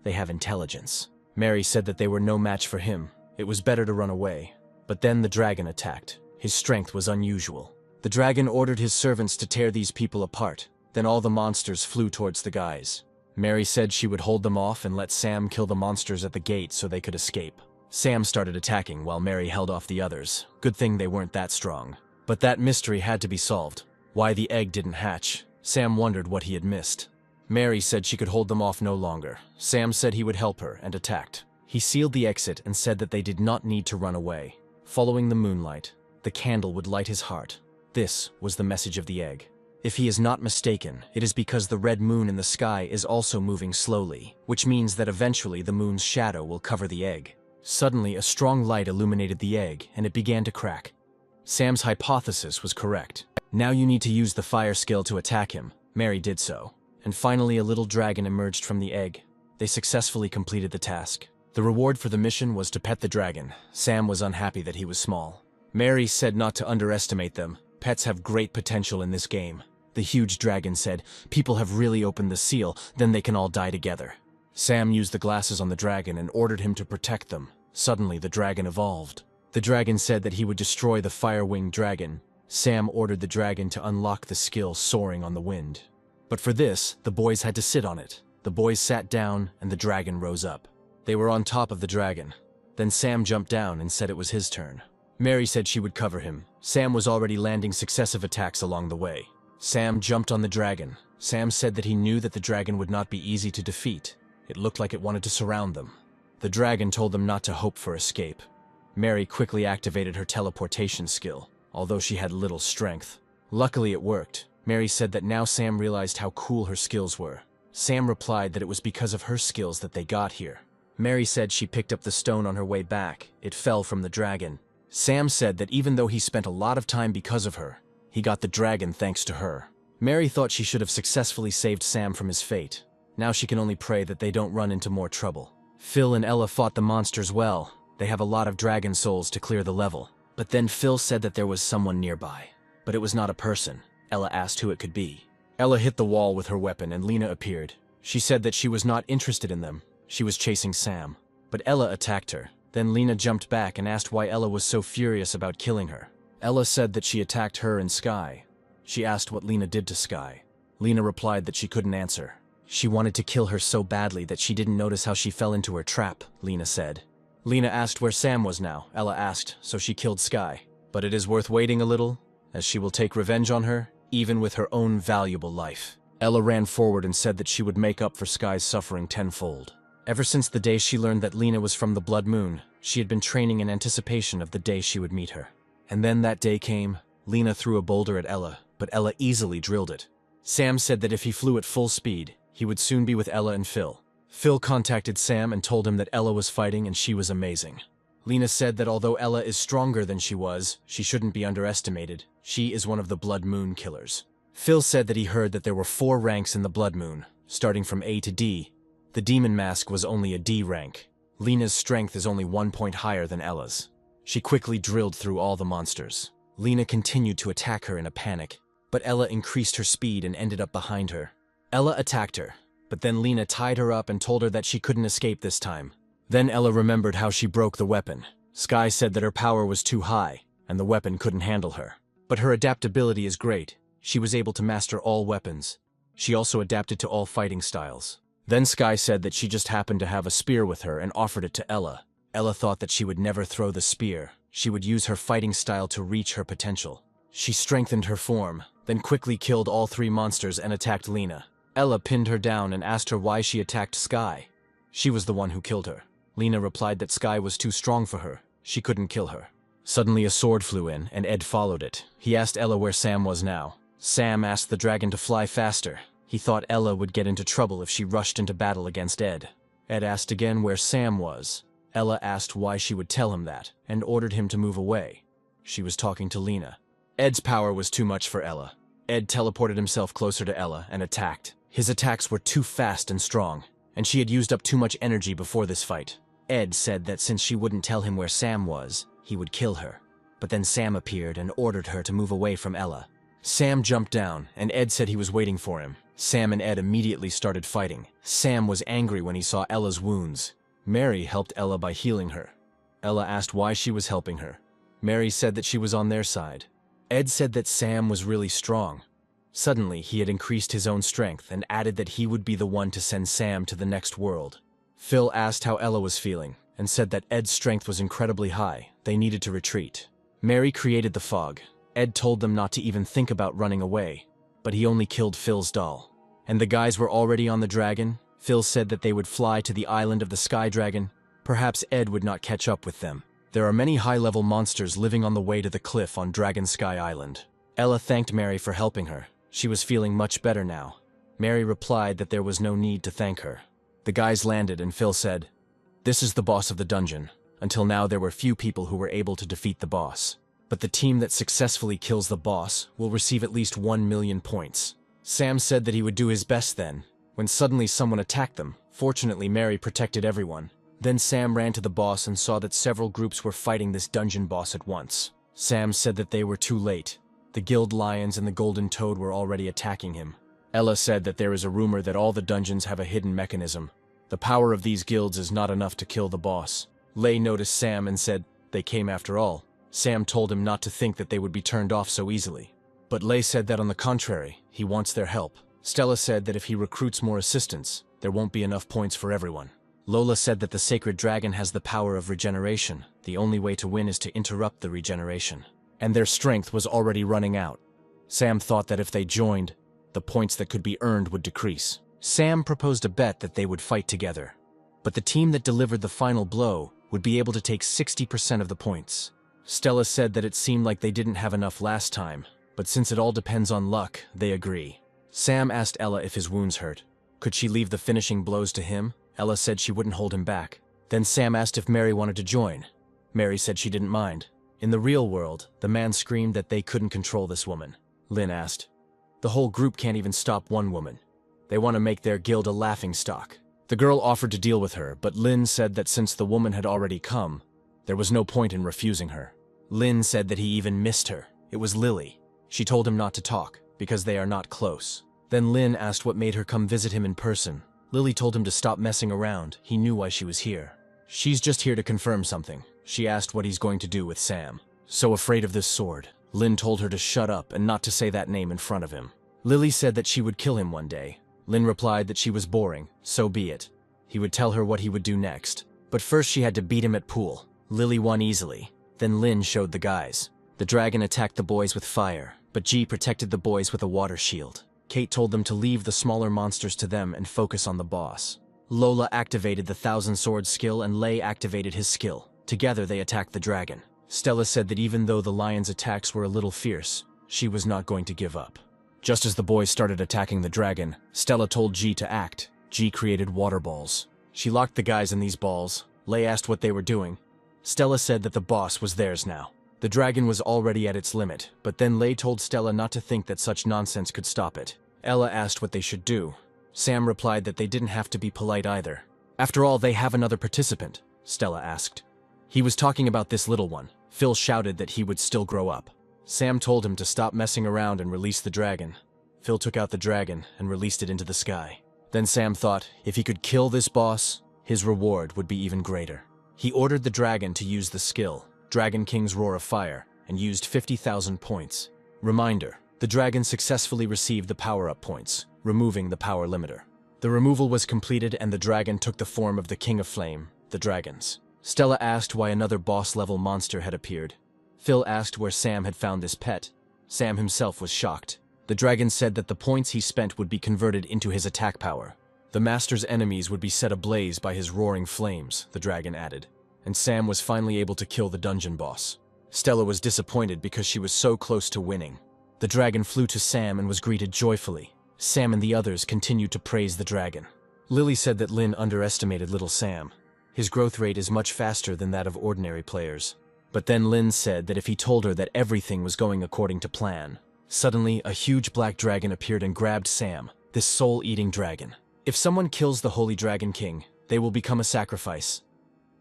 A: They have intelligence. Mary said that they were no match for him. It was better to run away. But then the dragon attacked. His strength was unusual. The dragon ordered his servants to tear these people apart. Then all the monsters flew towards the guys. Mary said she would hold them off and let Sam kill the monsters at the gate so they could escape. Sam started attacking while Mary held off the others. Good thing they weren't that strong. But that mystery had to be solved. Why the egg didn't hatch. Sam wondered what he had missed. Mary said she could hold them off no longer. Sam said he would help her and attacked. He sealed the exit and said that they did not need to run away. Following the moonlight, the candle would light his heart. This was the message of the egg. If he is not mistaken, it is because the red moon in the sky is also moving slowly, which means that eventually the moon's shadow will cover the egg. Suddenly, a strong light illuminated the egg, and it began to crack. Sam's hypothesis was correct. Now you need to use the fire skill to attack him. Mary did so. And finally a little dragon emerged from the egg. They successfully completed the task. The reward for the mission was to pet the dragon. Sam was unhappy that he was small. Mary said not to underestimate them. Pets have great potential in this game. The huge dragon said, people have really opened the seal, then they can all die together. Sam used the glasses on the dragon and ordered him to protect them. Suddenly, the dragon evolved. The dragon said that he would destroy the fire-winged dragon. Sam ordered the dragon to unlock the skill soaring on the wind. But for this, the boys had to sit on it. The boys sat down, and the dragon rose up. They were on top of the dragon. Then Sam jumped down and said it was his turn. Mary said she would cover him. Sam was already landing successive attacks along the way. Sam jumped on the dragon. Sam said that he knew that the dragon would not be easy to defeat. It looked like it wanted to surround them. The dragon told them not to hope for escape. Mary quickly activated her teleportation skill, although she had little strength. Luckily it worked. Mary said that now Sam realized how cool her skills were. Sam replied that it was because of her skills that they got here. Mary said she picked up the stone on her way back. It fell from the dragon. Sam said that even though he spent a lot of time because of her, he got the dragon thanks to her. Mary thought she should have successfully saved Sam from his fate. Now she can only pray that they don't run into more trouble. Phil and Ella fought the monsters well. They have a lot of dragon souls to clear the level. But then Phil said that there was someone nearby. But it was not a person. Ella asked who it could be. Ella hit the wall with her weapon and Lena appeared. She said that she was not interested in them. She was chasing Sam. But Ella attacked her. Then Lena jumped back and asked why Ella was so furious about killing her. Ella said that she attacked her and Sky. She asked what Lena did to Sky. Lena replied that she couldn't answer. She wanted to kill her so badly that she didn't notice how she fell into her trap, Lena said. Lena asked where Sam was now, Ella asked, so she killed Sky. But it is worth waiting a little, as she will take revenge on her, even with her own valuable life. Ella ran forward and said that she would make up for Sky's suffering tenfold. Ever since the day she learned that Lena was from the Blood Moon, she had been training in anticipation of the day she would meet her. And then that day came. Lena threw a boulder at Ella, but Ella easily drilled it. Sam said that if he flew at full speed, he would soon be with Ella and Phil. Phil contacted Sam and told him that Ella was fighting and she was amazing. Lena said that although Ella is stronger than she was, she shouldn't be underestimated. She is one of the Blood Moon killers. Phil said that he heard that there were 4 ranks in the Blood Moon, starting from A to D. The Demon Mask was only a D rank. Lena's strength is only 1 point higher than Ella's. She quickly drilled through all the monsters. Lena continued to attack her in a panic, but Ella increased her speed and ended up behind her. Ella attacked her, but then Lena tied her up and told her that she couldn't escape this time. Then Ella remembered how she broke the weapon. Sky said that her power was too high, and the weapon couldn't handle her. But her adaptability is great. She was able to master all weapons. She also adapted to all fighting styles. Then Sky said that she just happened to have a spear with her and offered it to Ella. Ella thought that she would never throw the spear. She would use her fighting style to reach her potential. She strengthened her form, then quickly killed all 3 monsters and attacked Lena. Ella pinned her down and asked her why she attacked Sky. She was the one who killed her. Lena replied that Sky was too strong for her. She couldn't kill her. Suddenly a sword flew in, and Ed followed it. He asked Ella where Sam was now. Sam asked the dragon to fly faster. He thought Ella would get into trouble if she rushed into battle against Ed. Ed asked again where Sam was. Ella asked why she would tell him that, and ordered him to move away. She was talking to Lena. Ed's power was too much for Ella. Ed teleported himself closer to Ella and attacked. His attacks were too fast and strong, and she had used up too much energy before this fight. Ed said that since she wouldn't tell him where Sam was, he would kill her. But then Sam appeared and ordered her to move away from Ella. Sam jumped down, and Ed said he was waiting for him. Sam and Ed immediately started fighting. Sam was angry when he saw Ella's wounds. Mary helped Ella by healing her. Ella asked why she was helping her. Mary said that she was on their side. Ed said that Sam was really strong. Suddenly, he had increased his own strength and added that he would be the one to send Sam to the next world. Phil asked how Ella was feeling and said that Ed's strength was incredibly high. They needed to retreat. Mary created the fog. Ed told them not to even think about running away, but he only killed Phil's doll. And the guys were already on the dragon. Phil said that they would fly to the island of the Sky Dragon. Perhaps Ed would not catch up with them. There are many high-level monsters living on the way to the cliff on Dragon Sky Island. Ella thanked Mary for helping her. She was feeling much better now. Mary replied that there was no need to thank her. The guys landed and Phil said, "This is the boss of the dungeon. Until now there were few people who were able to defeat the boss. But the team that successfully kills the boss will receive at least 1 million points." Sam said that he would do his best then, when suddenly someone attacked them. Fortunately, Mary protected everyone. Then Sam ran to the boss and saw that several groups were fighting this dungeon boss at once. Sam said that they were too late. The guild lions and the golden toad were already attacking him. Ella said that there is a rumor that all the dungeons have a hidden mechanism. The power of these guilds is not enough to kill the boss. Lei noticed Sam and said they came after all. Sam told him not to think that they would be turned off so easily. But Lei said that on the contrary, he wants their help. Stella said that if he recruits more assistants, there won't be enough points for everyone. Lola said that the sacred dragon has the power of regeneration. The only way to win is to interrupt the regeneration. And their strength was already running out. Sam thought that if they joined, the points that could be earned would decrease. Sam proposed a bet that they would fight together. But the team that delivered the final blow would be able to take 60% of the points. Stella said that it seemed like they didn't have enough last time, but since it all depends on luck, they agree. Sam asked Ella if his wounds hurt. Could she leave the finishing blows to him? Ella said she wouldn't hold him back. Then Sam asked if Mary wanted to join. Mary said she didn't mind. In the real world, the man screamed that they couldn't control this woman. Lynn asked. The whole group can't even stop one woman. They want to make their guild a laughingstock. The girl offered to deal with her, but Lynn said that since the woman had already come, there was no point in refusing her. Lynn said that he even missed her. It was Lily. She told him not to talk, because they are not close. Then Lynn asked what made her come visit him in person. Lily told him to stop messing around. He knew why she was here. She's just here to confirm something. She asked what he's going to do with Sam. So afraid of this sword, Lynn told her to shut up and not to say that name in front of him. Lily said that she would kill him one day. Lynn replied that she was boring, so be it. He would tell her what he would do next. But first she had to beat him at pool. Lily won easily. Then Lynn showed the guys. The dragon attacked the boys with fire, but G protected the boys with a water shield. Kate told them to leave the smaller monsters to them and focus on the boss. Lola activated the Thousand Swords skill and Lei activated his skill. Together they attacked the dragon. Stella said that even though the lion's attacks were a little fierce, she was not going to give up. Just as the boys started attacking the dragon, Stella told G to act. G created water balls. She locked the guys in these balls. Lei asked what they were doing. Stella said that the boss was theirs now. The dragon was already at its limit, but then Lei told Stella not to think that such nonsense could stop it. Ella asked what they should do. Sam replied that they didn't have to be polite either. After all, they have another participant, Stella asked. He was talking about this little one. Phil shouted that he would still grow up. Sam told him to stop messing around and release the dragon. Phil took out the dragon and released it into the sky. Then Sam thought if he could kill this boss, his reward would be even greater. He ordered the dragon to use the skill, Dragon King's Roar of Fire, and used 50,000 points. Reminder, the dragon successfully received the power-up points, removing the power limiter. The removal was completed and the dragon took the form of the King of Flame, the dragons. Stella asked why another boss-level monster had appeared. Phil asked where Sam had found this pet. Sam himself was shocked. The dragon said that the points he spent would be converted into his attack power. The master's enemies would be set ablaze by his roaring flames, the dragon added. And Sam was finally able to kill the dungeon boss. Stella was disappointed because she was so close to winning. The dragon flew to Sam and was greeted joyfully. Sam and the others continued to praise the dragon. Lily said that Lynn underestimated little Sam. His growth rate is much faster than that of ordinary players. But then Lynn said that if he told her that everything was going according to plan, suddenly a huge black dragon appeared and grabbed Sam, this soul-eating dragon. If someone kills the Holy Dragon King, they will become a sacrifice.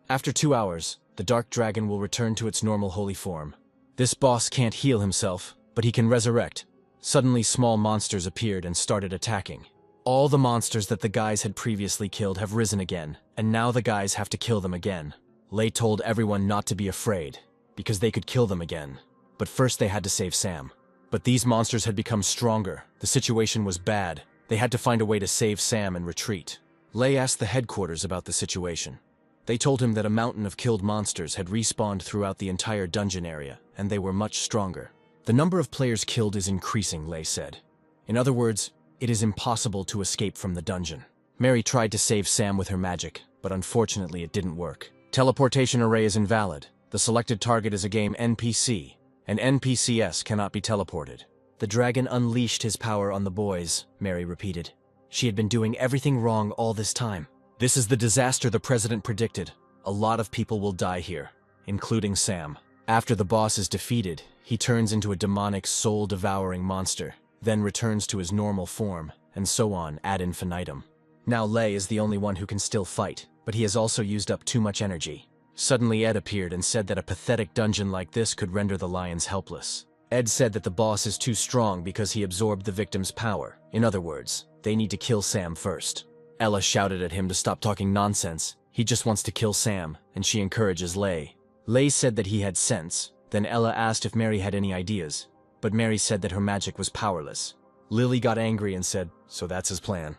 A: After 2 hours, the dark dragon will return to its normal holy form. This boss can't heal himself, but he can resurrect. Suddenly small monsters appeared and started attacking. All the monsters that the guys had previously killed have risen again, and now the guys have to kill them again. Lei told everyone not to be afraid, because they could kill them again. But first they had to save Sam. But these monsters had become stronger. The situation was bad. They had to find a way to save Sam and retreat. Lei asked the headquarters about the situation. They told him that a mountain of killed monsters had respawned throughout the entire dungeon area, and they were much stronger. The number of players killed is increasing, Lei said. In other words, it is impossible to escape from the dungeon. Mary tried to save Sam with her magic, but unfortunately it didn't work. Teleportation array is invalid. The selected target is a game NPC, and NPCs cannot be teleported. The dragon unleashed his power on the boys, Mary repeated. She had been doing everything wrong all this time. This is the disaster the president predicted. A lot of people will die here, including Sam. After the boss is defeated, he turns into a demonic soul-devouring monster, then returns to his normal form, and so on ad infinitum. Now Lei is the only one who can still fight, but he has also used up too much energy. Suddenly Ed appeared and said that a pathetic dungeon like this could render the lions helpless. Ed said that the boss is too strong because he absorbed the victim's power. In other words, they need to kill Sam first. Ella shouted at him to stop talking nonsense. He just wants to kill Sam, and she encourages Lay. Lay said that he had sense. Then Ella asked if Mary had any ideas, but Mary said that her magic was powerless. Lily got angry and said, so that's his plan.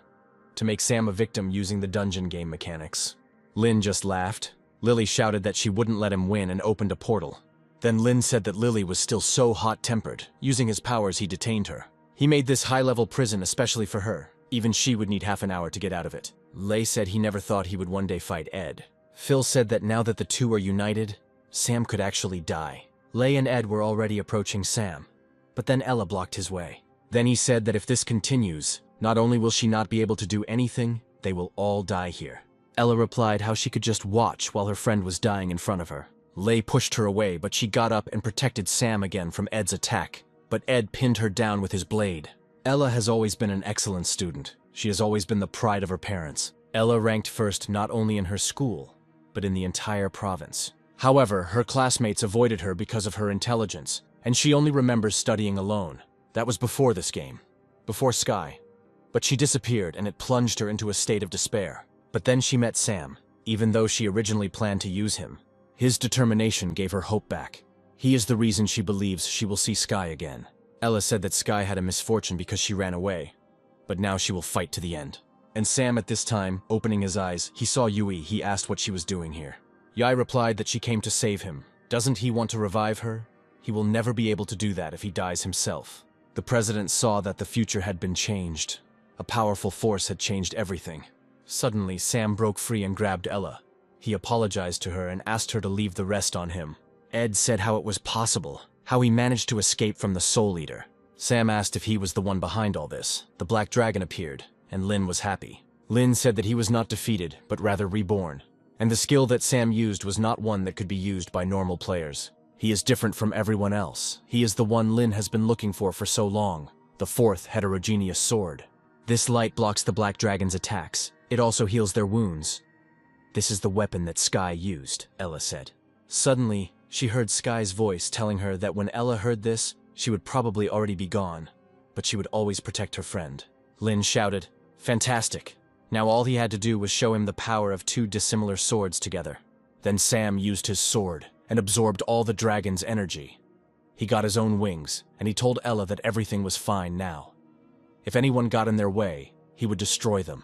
A: To make Sam a victim using the dungeon game mechanics. Lynn just laughed. Lily shouted that she wouldn't let him win and opened a portal. Then Lynn said that Lily was still so hot-tempered. Using his powers, he detained her. He made this high-level prison especially for her. Even she would need half an hour to get out of it. Lay said he never thought he would one day fight Ed. Phil said that now that the two are united, Sam could actually die. Lay and Ed were already approaching Sam, but then Ella blocked his way. Then he said that if this continues, not only will she not be able to do anything, they will all die here. Ella replied how she could just watch while her friend was dying in front of her. Lay pushed her away, but she got up and protected Sam again from Ed's attack, but Ed pinned her down with his blade. Ella has always been an excellent student. She has always been the pride of her parents. Ella ranked first not only in her school, but in the entire province. However, her classmates avoided her because of her intelligence, and she only remembers studying alone. That was before this game, before Sky. But she disappeared, and it plunged her into a state of despair. But then she met Sam, even though she originally planned to use him. His determination gave her hope back. He is the reason she believes she will see Sky again. Ella said that Sky had a misfortune because she ran away, but now she will fight to the end. And Sam at this time, opening his eyes, he saw Yui. He asked what she was doing here. Yai replied that she came to save him. Doesn't he want to revive her? He will never be able to do that if he dies himself. The president saw that the future had been changed. A powerful force had changed everything. Suddenly, Sam broke free and grabbed Ella. He apologized to her and asked her to leave the rest on him. Ed said how it was possible, how he managed to escape from the Soul Eater. Sam asked if he was the one behind all this. The Black Dragon appeared, and Lin was happy. Lin said that he was not defeated, but rather reborn. And the skill that Sam used was not one that could be used by normal players. He is different from everyone else. He is the one Lin has been looking for so long. The fourth heterogeneous sword. This light blocks the Black Dragon's attacks. It also heals their wounds. This is the weapon that Sky used, Ella said. Suddenly, she heard Sky's voice telling her that when Ella heard this, she would probably already be gone, but she would always protect her friend. Lin shouted, "Fantastic!" Now all he had to do was show him the power of two dissimilar swords together. Then Sam used his sword and absorbed all the dragon's energy. He got his own wings, and he told Ella that everything was fine now. If anyone got in their way, he would destroy them.